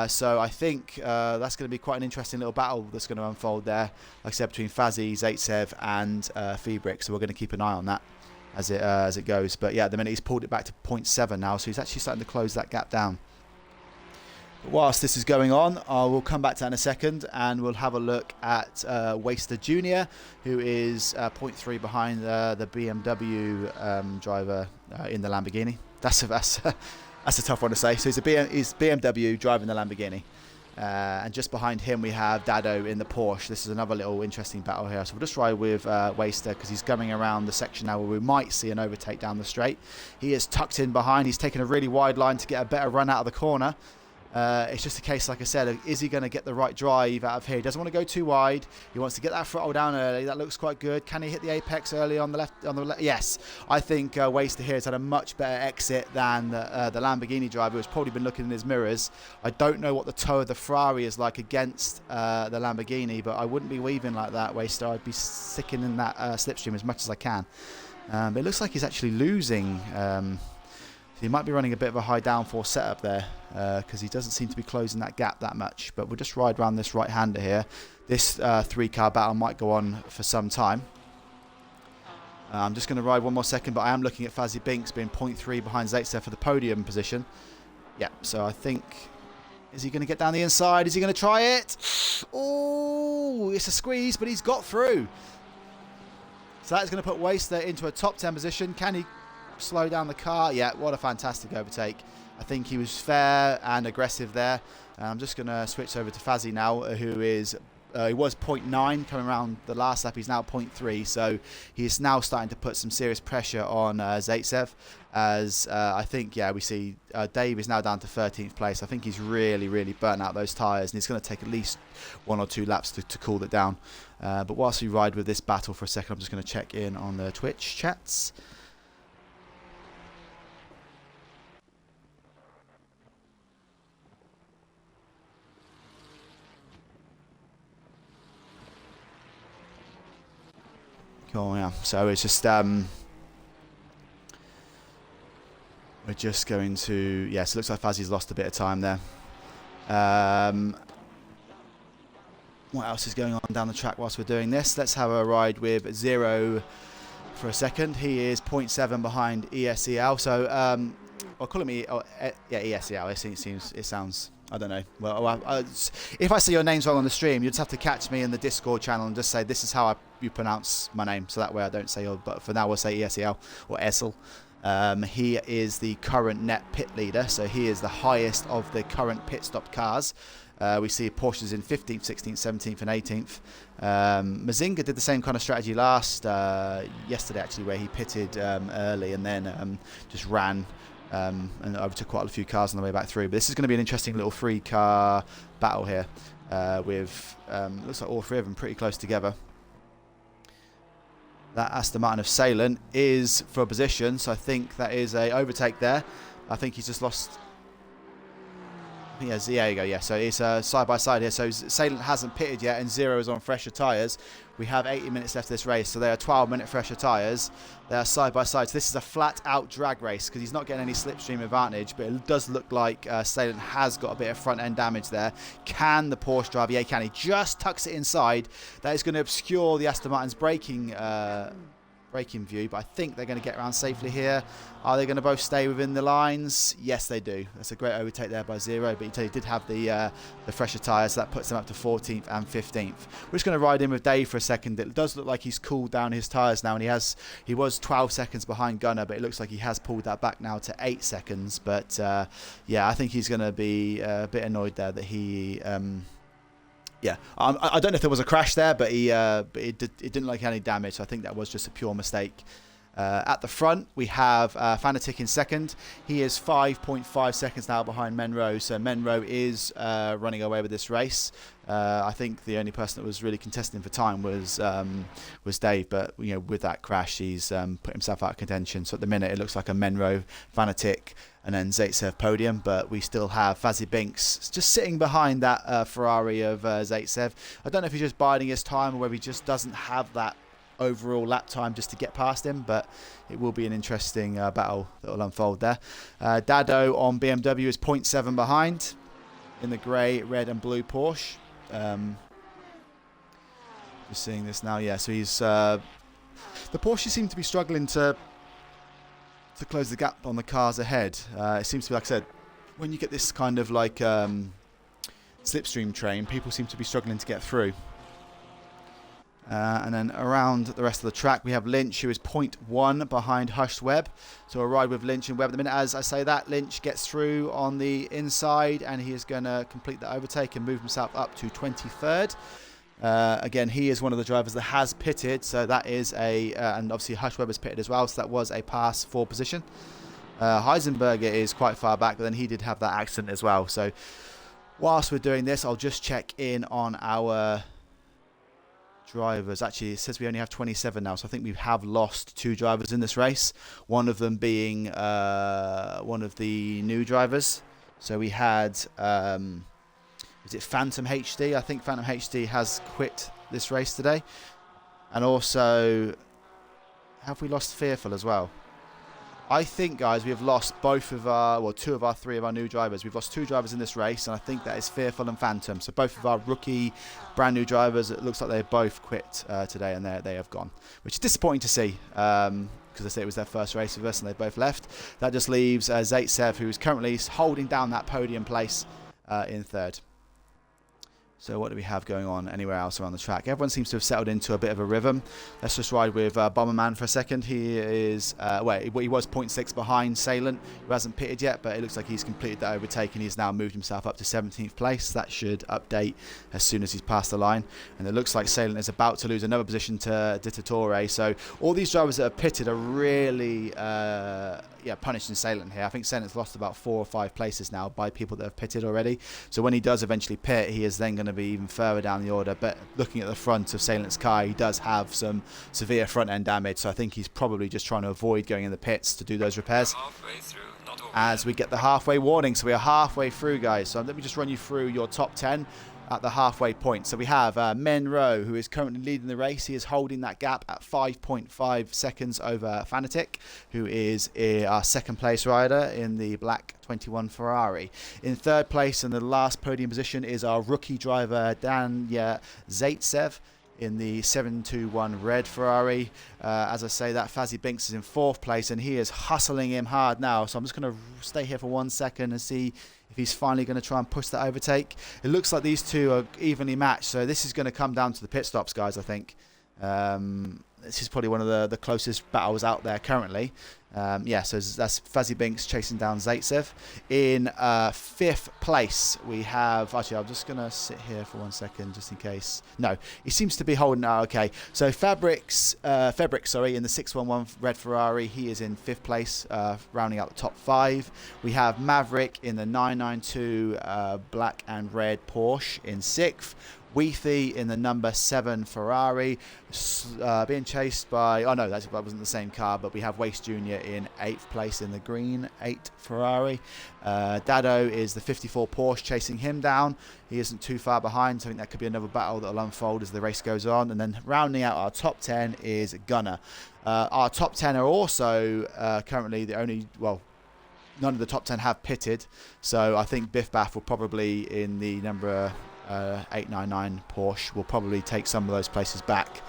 So I think that's going to be quite an interesting little battle that's going to unfold there, like I said, between Fazzy, Zaitsev and Feebrick. So we're going to keep an eye on that as it goes. But yeah, at the minute he's pulled it back to 0.7 now, so he's actually starting to close that gap down. But whilst this is going on, I will come back to that in a second, and we'll have a look at Waster Jr., who is 0.3 behind the BMW driver in the Lamborghini. That's a tough one to say. So he's BMW driving the Lamborghini. And just behind him we have Dado in the Porsche. This is another little interesting battle here. So we'll just ride with Waster because he's coming around the section now where we might see an overtake down the straight. He is tucked in behind. He's taken a really wide line to get a better run out of the corner. It's just a case, like I said, of is he going to get the right drive out of here? He doesn't want to go too wide. He wants to get that throttle down early. That looks quite good. Can he hit the apex early on the left? Yes. I think Waster here has had a much better exit than the Lamborghini driver, who's probably been looking in his mirrors. I don't know what the toe of the Ferrari is like against the Lamborghini, but I wouldn't be weaving like that, Waster. I'd be sticking in that slipstream as much as I can. But it looks like he's actually losing. He might be running a bit of a high downforce setup there because he doesn't seem to be closing that gap that much. But we'll just ride around this right-hander here. This 3-car battle might go on for some time. I'm just going to ride one more second, but I am looking at Fazzy Binks being 0.3 behind Zaitsev for the podium position. Yeah, so I think... Is he going to get down the inside? Is he going to try it? Oh, it's a squeeze, but he's got through. So that's going to put Waster into a top 10 position. Can he slow down the car? Yeah, what a fantastic overtake. I think he was fair and aggressive there. I'm just going to switch over to Fazzy now, who is he was 0.9 coming around the last lap. He's now 0.3, so he's now starting to put some serious pressure on Zaitsev, as I think, yeah, we see Dave is now down to 13th place. I think he's really burnt out those tyres, and it's going to take at least 1 or 2 laps to cool it down. But whilst we ride with this battle for a second, I'm just going to check in on the Twitch chats. Cool, yeah. So it's just we're just going to, yes, it looks like Fazzy's lost a bit of time there. What else is going on down the track whilst we're doing this? Let's have a ride with Zero for a second. He is 0.7 behind ESCL. So I'll call him ESCL. It sounds I don't know. Well, if I see your names wrong on the stream, you just have to catch me in the Discord channel and just say this is how you pronounce my name, so that way I don't say. But for now, we'll say ESEL or Essel. He is the current net pit leader, so he is the highest of the current pit stop cars. We see Porsches in 15th, 16th, 17th, and 18th. Mazinga did the same kind of strategy yesterday, actually, where he pitted early and then just ran. And overtook quite a few cars on the way back through. But this is going to be an interesting little 3-car battle here with, looks like all 3 of them pretty close together. That Aston Martin of Salem is for a position, so I think that is a overtake there. I think he's just lost... Yeah, there you go. Yeah, so it's side by side here. So Salem hasn't pitted yet, and 0 is on fresher tyres. We have 80 minutes left of this race, so they are 12-minute fresher tyres. They are side by side. So this is a flat-out drag race because he's not getting any slipstream advantage, but it does look like Salem has got a bit of front-end damage there. Can the Porsche driver? Yeah, can. He just tucks it inside. That is going to obscure the Aston Martin's braking view, but I think they're going to get around safely here. Are they going to both stay within the lines? Yes, they do. That's a great overtake there by 0, but he did have the fresher tyres, so that puts them up to 14th and 15th. We're just going to ride in with Dave for a second. It does look like he's cooled down his tyres now, and he was 12 seconds behind Gunner, but it looks like he has pulled that back now to 8 seconds. But yeah, I think he's going to be a bit annoyed there that he... Yeah, I don't know if there was a crash there, but it didn't look like any damage. So I think that was just a pure mistake. At the front, we have Fanatic in second. He is 5.5 seconds now behind Menro. So Menro is running away with this race. I think the only person that was really contesting for time was Dave. But with that crash, he's put himself out of contention. So at the minute, it looks like a Menro, Fanatic, and then Zaitsev podium. But we still have Fazzy Binks just sitting behind that Ferrari of Zaitsev. I don't know if he's just biding his time or whether he just doesn't have that overall lap time just to get past him, but it will be an interesting battle that will unfold there. Dado on BMW is 0.7 behind in the grey, red and blue Porsche. Just seeing this now, yeah, so he's the Porsche seem to be struggling to close the gap on the cars ahead. It seems to be, like I said, when you get this kind of like slipstream train, people seem to be struggling to get through. And then around the rest of the track, we have Lynch, who is 0.1 behind Hushed Webb. So a ride with Lynch and Webb at the minute. As I say that, Lynch gets through on the inside, and he is going to complete the overtake and move himself up to 23rd. Again, he is one of the drivers that has pitted, so that is and obviously Hushed Webb has pitted as well, so that was a pass for position. Heisenberger is quite far back, but then he did have that accident as well. So whilst we're doing this, I'll just check in on our drivers. Actually, it says we only have 27 now, so I think we have lost 2 drivers in this race, one of them being one of the new drivers. So we had is it Phantom HD? I think Phantom HD has quit this race today. And also, have we lost Fearful as well? I think, guys, we have lost both of our, well, 2 of our 3 of our new drivers. We've lost 2 drivers in this race, and I think that is Fearful and Phantom. So both of our rookie, brand new drivers, it looks like they both quit today, and they have gone, which is disappointing to see, because I say it was their first race with us, and they both left. That just leaves Zaitsev, who is currently holding down that podium place in 3rd. So what do we have going on anywhere else around the track? Everyone seems to have settled into a bit of a rhythm. Let's just ride with Bomberman for a second. He is, he was 0.6 behind Salem, who hasn't pitted yet, but it looks like he's completed that overtake and he's now moved himself up to 17th place. That should update as soon as he's passed the line. And it looks like Salem is about to lose another position to Dittatore. So all these drivers that have pitted are really punishing Salem here. I think Salem's lost about 4 or 5 places now by people that have pitted already. So when he does eventually pit, he is then going to be even further down the order. But looking at the front of Salem's car, he does have some severe front end damage, so I think he's probably just trying to avoid going in the pits to do those repairs. As we get the halfway warning, so we are halfway through, guys. So let me just run you through your top 10 at the halfway point. So we have Menro, who is currently leading the race. He is holding that gap at 5.5 seconds over Fanatic, who is our second place rider in the black 21 Ferrari. In 3rd place and the last podium position is our rookie driver, Danya Zaitsev. in the 721 red Ferrari. As I say, that Fazzy Binks is in 4th place, and he is hustling him hard now. So I'm just going to stay here for 1 second and see if he's finally going to try and push that overtake. It looks like these two are evenly matched, so this is going to come down to the pit stops, guys, I think. This is probably one of the closest battles out there currently. Yeah, so that's Fazzy Binks chasing down Zaitsev. In 5th place, we have... Actually, I'm just going to sit here for 1 second just in case. No, he seems to be holding... Oh, okay. So Fabric, in the 611 red Ferrari, he is in 5th place, rounding out the top 5. We have Maverick in the 992 black and red Porsche in 6th. Weethy in the number 7 Ferrari, being chased by... Oh, no, that wasn't the same car, but we have Waste Jr. in 8th place in the green 8 Ferrari. Dado is the 54 Porsche chasing him down. He isn't too far behind, so I think that could be another battle that will unfold as the race goes on. And then rounding out our top 10 is Gunner. Our top 10 are also currently the only... Well, none of the top 10 have pitted, so I think Biff Baff will probably, in the number... 899 Porsche, will probably take some of those places back.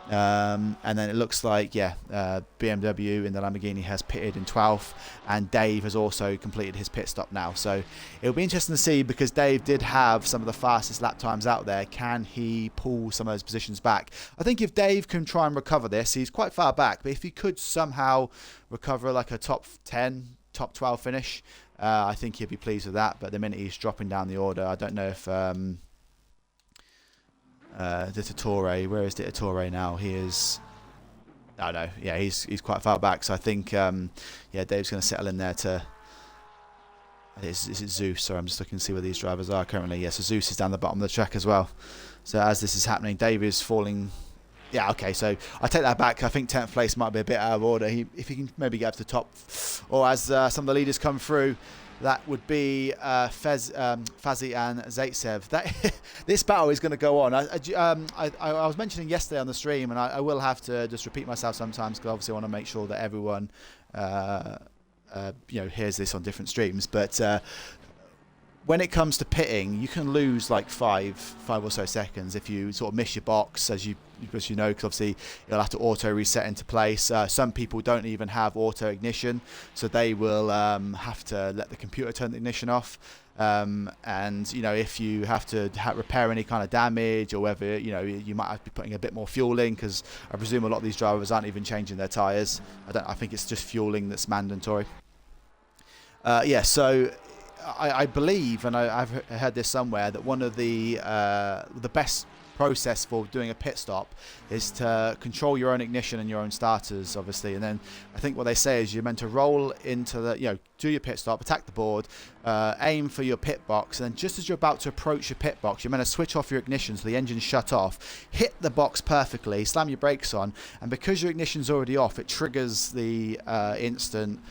And then it looks like, yeah, BMW in the Lamborghini has pitted in 12th, and Dave has also completed his pit stop now. So it'll be interesting to see, because Dave did have some of the fastest lap times out there. Can he pull some of those positions back? I think if Dave can try and recover this, he's quite far back, but if he could somehow recover like a top 10, top 12 finish, I think he'd be pleased with that. But the minute he's dropping down the order, I don't know if... Dittatore, where is Dittatore now? He is... Oh no, yeah, he's quite far back. So I think, yeah, Dave's going to settle in there to... Is it Zeus? Sorry, I'm just looking to see where these drivers are currently. Yeah, so Zeus is down the bottom of the track as well. So as this is happening, Dave is falling... Yeah, okay, so I take that back. I think 10th place might be a bit out of order. If he can maybe get up to the top, or as some of the leaders come through, that would be Fazzy and Zaitsev. This battle is going to go on. I was mentioning yesterday on the stream, and I will have to just repeat myself sometimes, because obviously I want to make sure that everyone hears this on different streams. But when it comes to pitting, you can lose like five or so seconds if you sort of miss your box, as you know, because obviously you'll have to auto reset into place. Some people don't even have auto ignition, so they will have to let the computer turn the ignition off. And if you have to repair any kind of damage, or whether you might have to be putting a bit more fuel in, because I presume a lot of these drivers aren't even changing their tyres. I think it's just fueling that's mandatory. Yeah, so I believe, and I've heard this somewhere, that one of the best process for doing a pit stop is to control your own ignition and your own starters, obviously. And then I think what they say is you're meant to roll into the, do your pit stop, attack the board, aim for your pit box, and then just as you're about to approach your pit box, you're meant to switch off your ignition so the engine's shut off, hit the box perfectly, slam your brakes on, and because your ignition's already off, it triggers the instant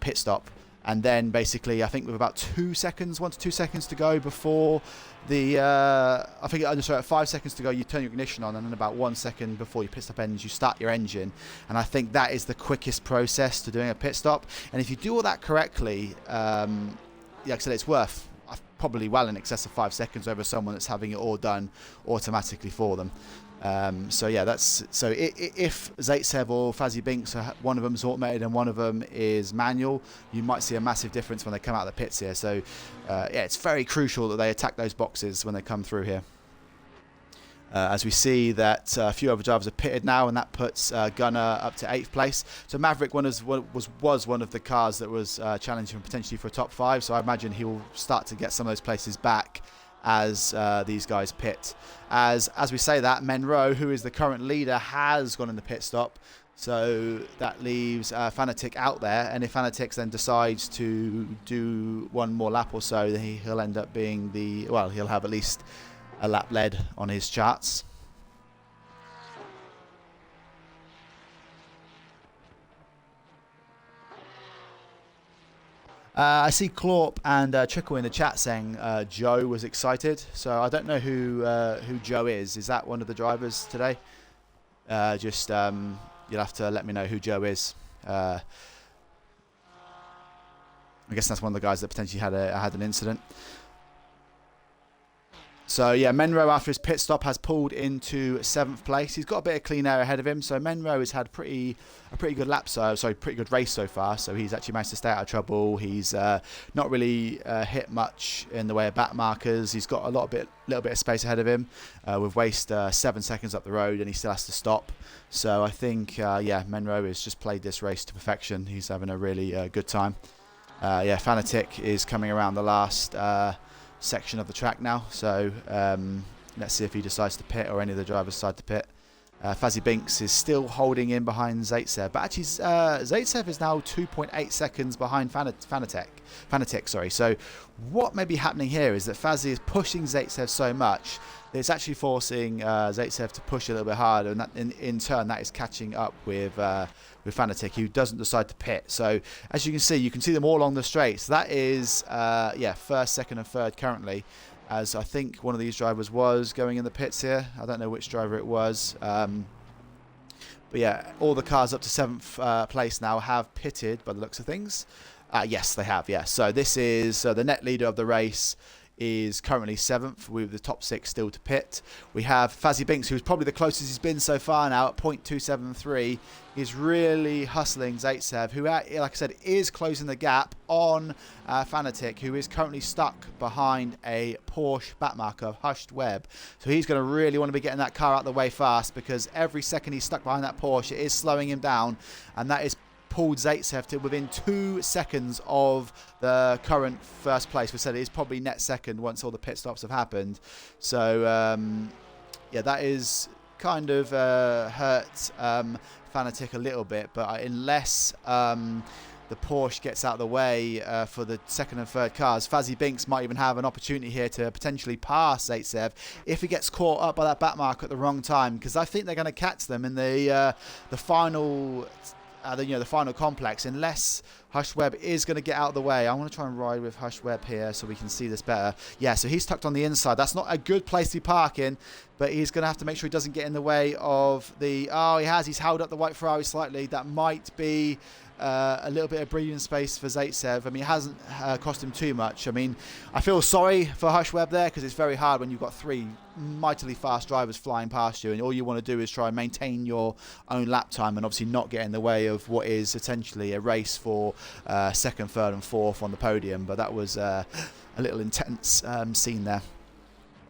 pit stop. And then basically, I think with about 1 to 2 seconds to go before the, at 5 seconds to go, you turn your ignition on, and then about 1 second before your pit stop ends, you start your engine. And I think that is the quickest process to doing a pit stop. And if you do all that correctly, like I said, it's worth probably well in excess of 5 seconds over someone that's having it all done automatically for them. So yeah, if Zaitsev or Fazzy Binks, one of them is automated and one of them is manual, you might see a massive difference when they come out of the pits here. So yeah, it's very crucial that they attack those boxes when they come through here. As we see that a few other drivers have pitted now, and that puts Gunner up to 8th place. So Maverick was one of the cars that was challenging potentially for a top 5. So I imagine he will start to get some of those places back as these guys pit. As we say that, Monroe, who is the current leader, has gone in the pit stop. So that leaves Fanatic out there. And if Fanatic then decides to do one more lap or so, then he'll end up being he'll have at least a lap led on his charts. I see Clorp and Trickle in the chat saying Joe was excited. So I don't know who Joe is. Is that one of the drivers today? You'll have to let me know who Joe is. I guess that's one of the guys that potentially had an incident. So yeah, Menro after his pit stop has pulled into 7th place. He's got a bit of clean air ahead of him. So Menro has had a pretty good pretty good race so far. So he's actually managed to stay out of trouble. He's not really hit much in the way of back markers. He's got a little bit of space ahead of him. We've wasted 7 seconds up the road, and he still has to stop. So I think yeah, Menro has just played this race to perfection. He's having a really good time. Yeah, Fanatic is coming around the last section of the track now, so let's see if he decides to pit or any of the drivers decide to pit. Fazzy Binks is still holding in behind Zaitsev, but actually Zaitsev is now 2.8 seconds behind Fanatic, sorry. So what may be happening here is that Fazzy is pushing Zaitsev so much that it's actually forcing Zaitsev to push a little bit harder, and that, in turn that is catching up with Fanatic, who doesn't decide to pit. So as you can see them all along the straight. So that is yeah, first, second and third currently, as I think one of these drivers was going in the pits here. I don't know which driver it was. But yeah, all the cars up to 7th place now have pitted by the looks of things. Yes, they have, yeah. So this is the net leader of the race is currently 7th with the top 6 still to pit. We have Fazzy Binks, who's probably the closest he's been so far now at 0.273. He's really hustling Zaitsev, who, like I said, is closing the gap on Fanatic, who is currently stuck behind a Porsche backmarker of Hushed Web. So he's going to really want to be getting that car out of the way fast, because every second he's stuck behind that Porsche, it is slowing him down, and that is pulled Zaitsev to within 2 seconds of the current first place. We said it is probably net second once all the pit stops have happened. So yeah, that is kind of hurt Fanatic a little bit, but unless the Porsche gets out of the way for the second and third cars, Fazzy Binks might even have an opportunity here to potentially pass Zaitsev if he gets caught up by that back mark at the wrong time, because I think they're going to catch them in the final the final complex, unless Hushed Web is going to get out of the way. I want to try and ride with Hushed Web here so we can see this better. Yeah, so he's tucked on the inside. That's not a good place to park in, but he's going to have to make sure he doesn't get in the way of the... Oh, he's held up the white Ferrari slightly. That might be a little bit of breathing space for Zaitsev. I mean, it hasn't cost him too much. I mean, I feel sorry for Hushed Web there, because it's very hard when you've got 3 mightily fast drivers flying past you, and all you want to do is try and maintain your own lap time and obviously not get in the way of what is essentially a race for second, third and fourth on the podium. But that was a little intense scene there.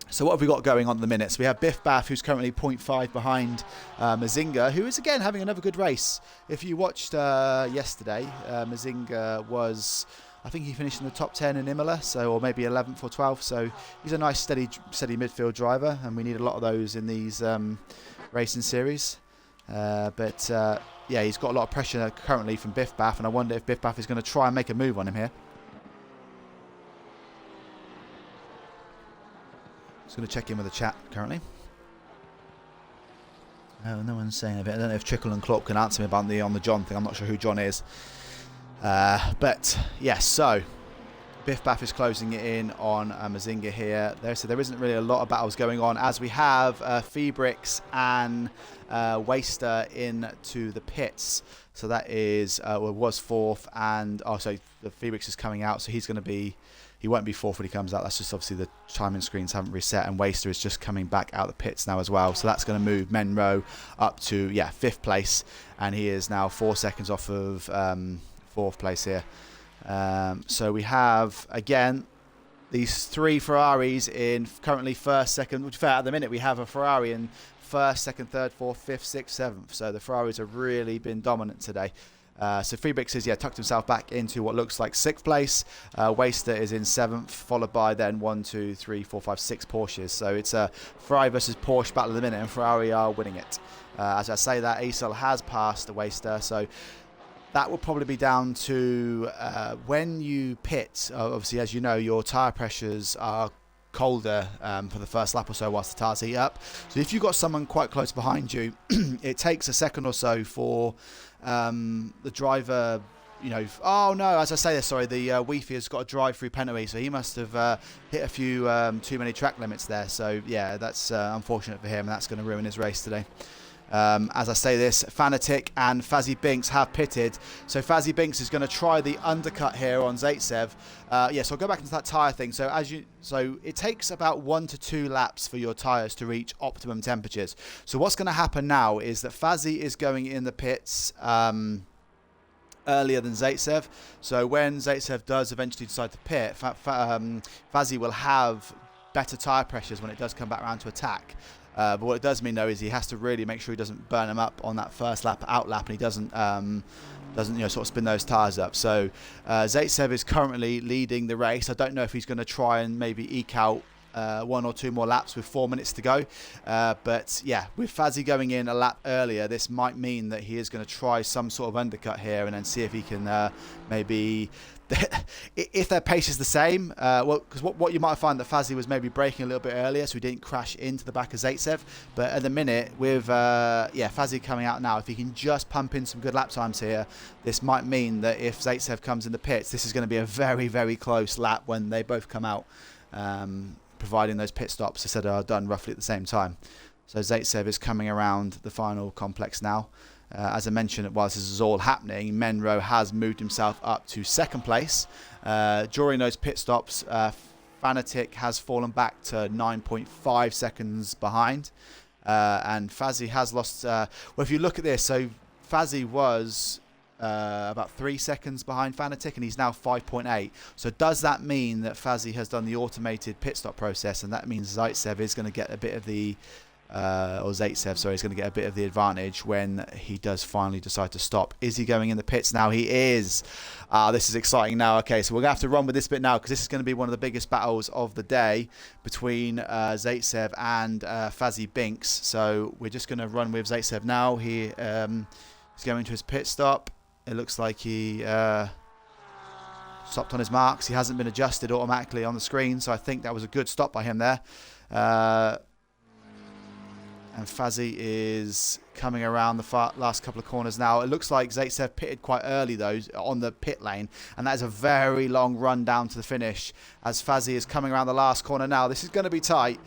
So what have we got going on at the minute? So we have Biff Baff, who's currently 0.5 behind Mazinga, who is again having another good race. If you watched yesterday, Mazinga was... I think he finished in the top 10 in Imola, so, or maybe 11th or 12th. So he's a nice, steady midfield driver, and we need a lot of those in these racing series. But yeah, he's got a lot of pressure currently from Biff Baff, and I wonder if Biff Baff is going to try and make a move on him here. Just going to check in with the chat currently. Oh, no one's saying anything. I don't know if Trickle and Klopp can answer me about on the John thing. I'm not sure who John is. But yes, so Biff Baff is closing it in on Mazinga here. So there isn't really a lot of battles going on, as we have Feebrix and Waster into the pits. So that is was 4th, and also the Feebrix is coming out, so he's going to be... He won't be 4th when he comes out. That's just obviously the timing screens haven't reset, and Waster is just coming back out the pits now as well. So that's going to move Menro up to 5th place, and he is now 4 seconds off of 4th place here. So we have again these 3 Ferraris in currently 1st, 2nd. Which at the minute we have a Ferrari in 1st, 2nd, 3rd, 4th, 5th, 6th, 7th. So the Ferraris have really been dominant today. So Feebrix has tucked himself back into what looks like 6th place. Waster is in 7th, followed by then 1, 2, 3, 4, 5, 6 Porsches. So it's a Ferrari versus Porsche battle at the minute, and Ferrari are winning it. As I say that, XCL has passed the Waster, so that will probably be down to when you pit. Obviously, as you know, your tyre pressures are colder for the first lap or so whilst the tyres heat up. So if you've got someone quite close behind you, it takes a second or so for the driver, oh no, as I say this, sorry, the Weefy has got a drive-through penalty, so he must have hit a few too many track limits there. So yeah, that's unfortunate for him, and that's going to ruin his race today. As I say this, Fanatic and Fazzy Binks have pitted. So Fazzy Binks is going to try the undercut here on Zaitsev. Yeah, so I'll go back into that tyre thing. So it takes about 1 to 2 laps for your tyres to reach optimum temperatures. So what's going to happen now is that Fazzy is going in the pits earlier than Zaitsev. So when Zaitsev does eventually decide to pit, Fazzy will have better tyre pressures when it does come back around to attack. But what it does mean though is he has to really make sure he doesn't burn him up on that first lap, out lap, and he doesn't sort of spin those tyres up. So Zaitsev is currently leading the race. I don't know if he's going to try and maybe eke out 1 or 2 more laps with 4 minutes to go. But yeah, with Fazzy going in a lap earlier, this might mean that he is going to try some sort of undercut here and then see if he can maybe... if their pace is the same, well, because what you might find that Fazzy was maybe braking a little bit earlier, so he didn't crash into the back of Zaitsev. But at the minute, with Fazzy coming out now, if he can just pump in some good lap times here, this might mean that if Zaitsev comes in the pits, this is going to be a very, very close lap when they both come out, providing those pit stops, I said, are done roughly at the same time. So Zaitsev is coming around the final complex now. As I mentioned, while this is all happening, Menro has moved himself up to 2nd place. During those pit stops, Fanatic has fallen back to 9.5 seconds behind. And Fazzy has lost... well, if you look at this, so Fazzy was about 3 seconds behind Fanatic, and he's now 5.8. So does that mean that Fazzy has done the automated pit stop process, and that means Zaitsev is going to get a bit of the... or Zaitsev, sorry, is going to get a bit of the advantage when he does finally decide to stop. Is he going in the pits now? He is. This is exciting now. Okay, so we're going to have to run with this bit now because this is going to be one of the biggest battles of the day between Zaitsev and Fazzy Binks. So we're just going to run with Zaitsev now. He is going to his pit stop. It looks like he stopped on his marks. He hasn't been adjusted automatically on the screen, so I think that was a good stop by him there. And Fazzy is coming around the last couple of corners now. It looks like Zaitsev pitted quite early, though, on the pit lane. And that is a very long run down to the finish as Fazzy is coming around the last corner now. This is going to be tight.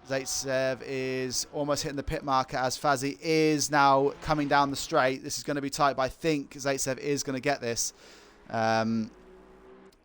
Zaitsev is almost hitting the pit marker as Fazzy is now coming down the straight. This is going to be tight, but I think Zaitsev is going to get this.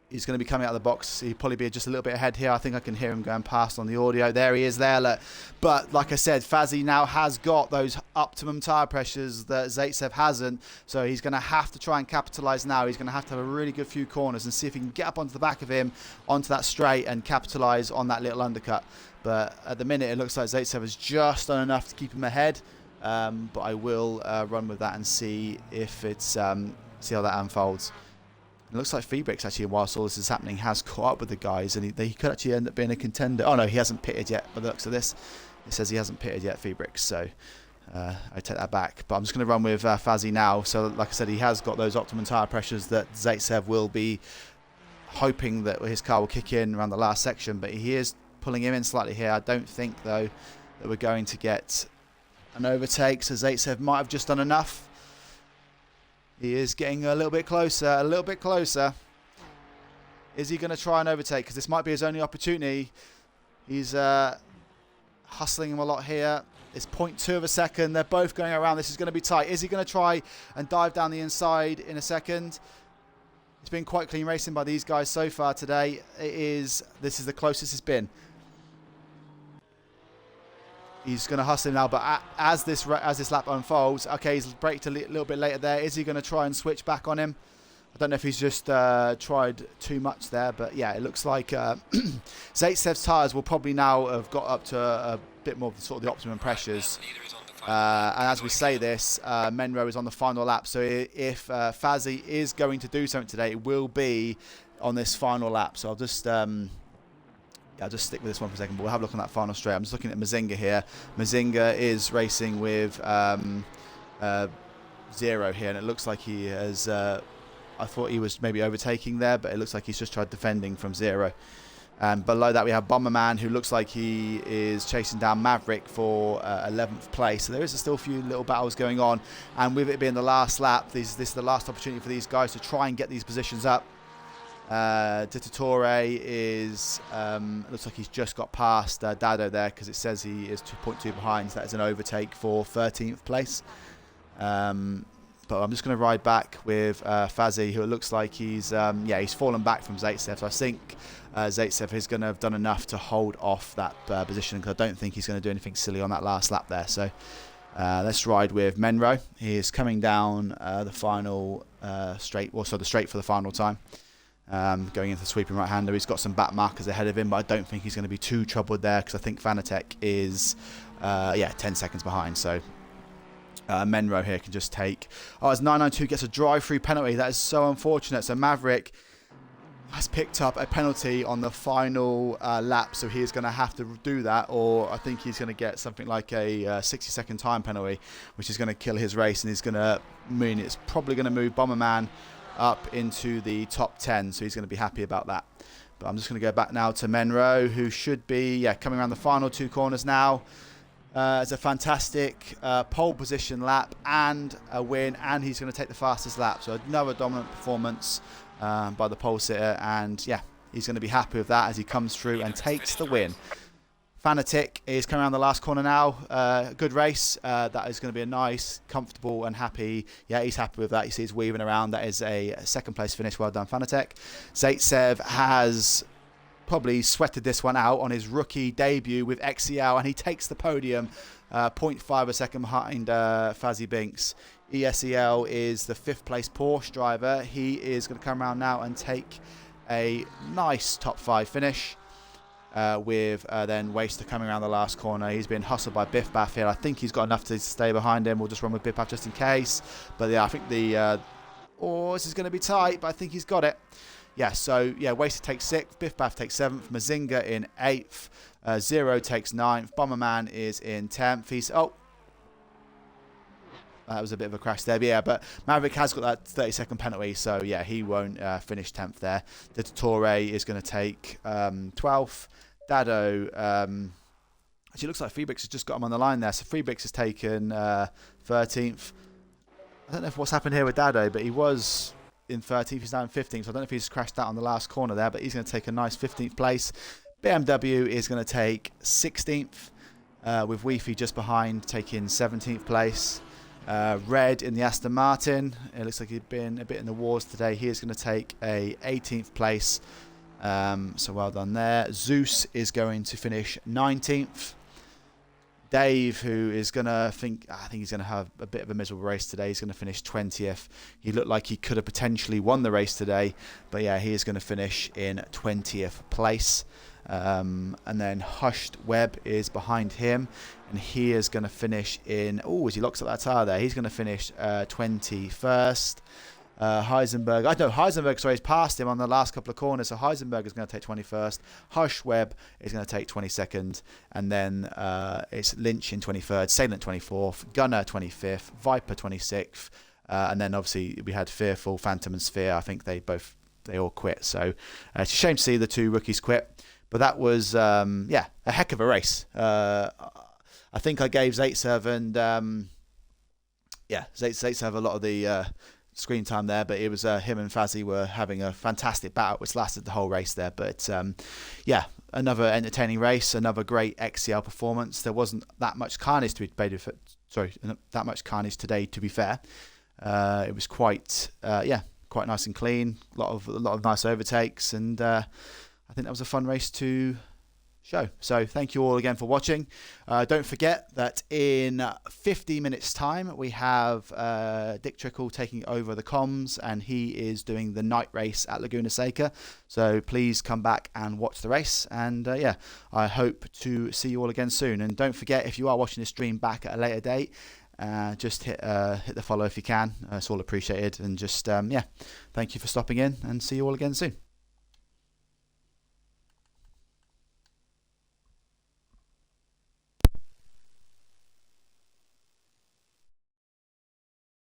He's going to be coming out of the box. He'll probably be just a little bit ahead here. I think I can hear him going past on the audio. There he is there. Look. But like I said, Fazzy now has got those optimum tyre pressures that Zaitsev hasn't. So he's going to have to try and capitalise now. He's going to have a really good few corners and see if he can get up onto the back of him, onto that straight and capitalise on that little undercut. But at the minute, it looks like Zaitsev has just done enough to keep him ahead. But I will run with that and see if it's see how that unfolds. It looks like Febrix actually, whilst all this is happening, has caught up with the guys, and he could actually end up being a contender. Oh no, he hasn't pitted yet. By the looks of this, it says he hasn't pitted yet, Febrix. So I take that back. But I'm just going to run with Fazzy now. So like I said, he has got those optimum tyre pressures that Zaitsev will be hoping that his car will kick in around the last section. But he is pulling him in slightly here. I don't think though that we're going to get an overtake. So Zaitsev might have just done enough. He is getting a little bit closer, a little bit closer. Is he going to try and overtake? Because this might be his only opportunity. He's hustling him a lot here. It's 0.2 of a second. They're both going around. This is going to be tight. Is he going to try and dive down the inside in a second? It's been quite clean racing by these guys so far today. This is the closest it's been. He's going to hustle him now, but as this lap unfolds, okay, he's braked a little bit later there. Is he going to try and switch back on him? I don't know if he's just tried too much there, but yeah, it looks like Zaitsev's tyres will probably now have got up to a bit more of the, sort of the optimum pressures. And as we say this, Menro is on the final lap, so if Fazzy is going to do something today, it will be on this final lap. So I'll just... I'll just stick with this one for a second, but we'll have a look on that final straight. I'm just looking at Mazinga here. Mazinga is racing with Zero here, and it looks like he has... I thought he was maybe overtaking there, but it looks like he's just tried defending from Zero. And below that we have Bomberman, who looks like he is chasing down Maverick for 11th place. So there is still a few little battles going on. And with it being the last lap, this is the last opportunity for these guys to try and get these positions up. Dittatore is looks like he's just got past Dado there, because it says he is 2.2 behind. So that is an overtake for 13th place. But I'm just going to ride back with Fazzy, who it looks like he's he's fallen back from Zaitsev. So I think Zaitsev is going to have done enough to hold off that position, because I don't think he's going to do anything silly on that last lap there. So let's ride with Menro. He is coming down the final straight, also the straight for the final time. Going into the sweeping right-hander. He's got some back markers ahead of him, but I don't think he's going to be too troubled there, because I think Fanatec is 10 seconds behind. So Menro here can just take... Oh, as 992 gets a drive-through penalty. That is so unfortunate. So Maverick has picked up a penalty on the final lap, so he is going to have to do that, or I think he's going to get something like a 60-second time penalty, which is going to kill his race, and he's going to mean it's probably going to move Bomberman up into the top 10, so he's going to be happy about that. But I'm just going to go back now to Menro, who should be coming around the final 2 corners now. It's a fantastic pole position lap and a win, and he's going to take the fastest lap. So another dominant performance by the pole sitter, and he's going to be happy with that as he comes through and takes the win. Fanatic is coming around the last corner now. Good race. That is going to be a nice, comfortable and happy. Yeah, he's happy with that. You see he's weaving around. That is a second place finish. Well done, Fanatic. Zaitsev has probably sweated this one out on his rookie debut with XCL, and he takes the podium 0.5 a second behind Fazzy Binks. ESEL is the 5th place Porsche driver. He is going to come around now and take a nice top 5 finish. With then Waster coming around the last corner. He's been hustled by Biff Baff here. I think he's got enough to stay behind him. We'll just run with Biff Baff just in case. But I think this is going to be tight, but I think he's got it. So Waster takes 6th, Biff Baff takes 7th, Mazinga in 8th, Zero takes 9th, Bomberman is in 10th. That was a bit of a crash there, but Maverick has got that 30-second penalty, so he won't finish 10th there. Dittatore is going to take 12th. Dado, actually looks like Freebricks has just got him on the line there, so Freebricks has taken 13th. I don't know what's happened here with Dado, but he was in 13th, he's now in 15th, so I don't know if he's crashed out on the last corner there, but he's going to take a nice 15th place. BMW is going to take 16th, with Weefy just behind, taking 17th place. Red in the Aston Martin, it looks like he'd been a bit in the wars today. He is going to take a 18th place, so well done there. Zeus is going to finish 19th. Dave, who is going to I think he's going to have a bit of a miserable race today. He's going to finish 20th. He looked like he could have potentially won the race today, but he is going to finish in 20th place. And then Hushed Webb is behind him, and he is going to finish in... as he locks up that tire there, he's going to finish 21st. Heisenberg, he's passed him on the last couple of corners, so Heisenberg is going to take 21st. Hushed Webb is going to take 22nd, and then it's Lynch in 23rd, Salient 24th, Gunner 25th, Viper 26th, and then obviously we had Fearful, Phantom and Sphere. I think they all quit, so it's a shame to see the 2 rookies quit. But that was, a heck of a race. I think I gave Zaitsev and, Zaitsev a lot of the screen time there, but it was him and Fazzy were having a fantastic battle, which lasted the whole race there. But, another entertaining race, another great XCL performance. There wasn't that much carnage that much carnage today, to be fair. It was quite nice and clean. A lot of nice overtakes, and I think that was a fun race to show. So thank you all again for watching. Don't forget that in 50 minutes time we have Dick Trickle taking over the comms, and he is doing the night race at Laguna Seca. So please come back and watch the race, and I hope to see you all again soon. And don't forget, if you are watching this stream back at a later date, just hit the follow if you can. It's all appreciated, and just thank you for stopping in, and see you all again soon.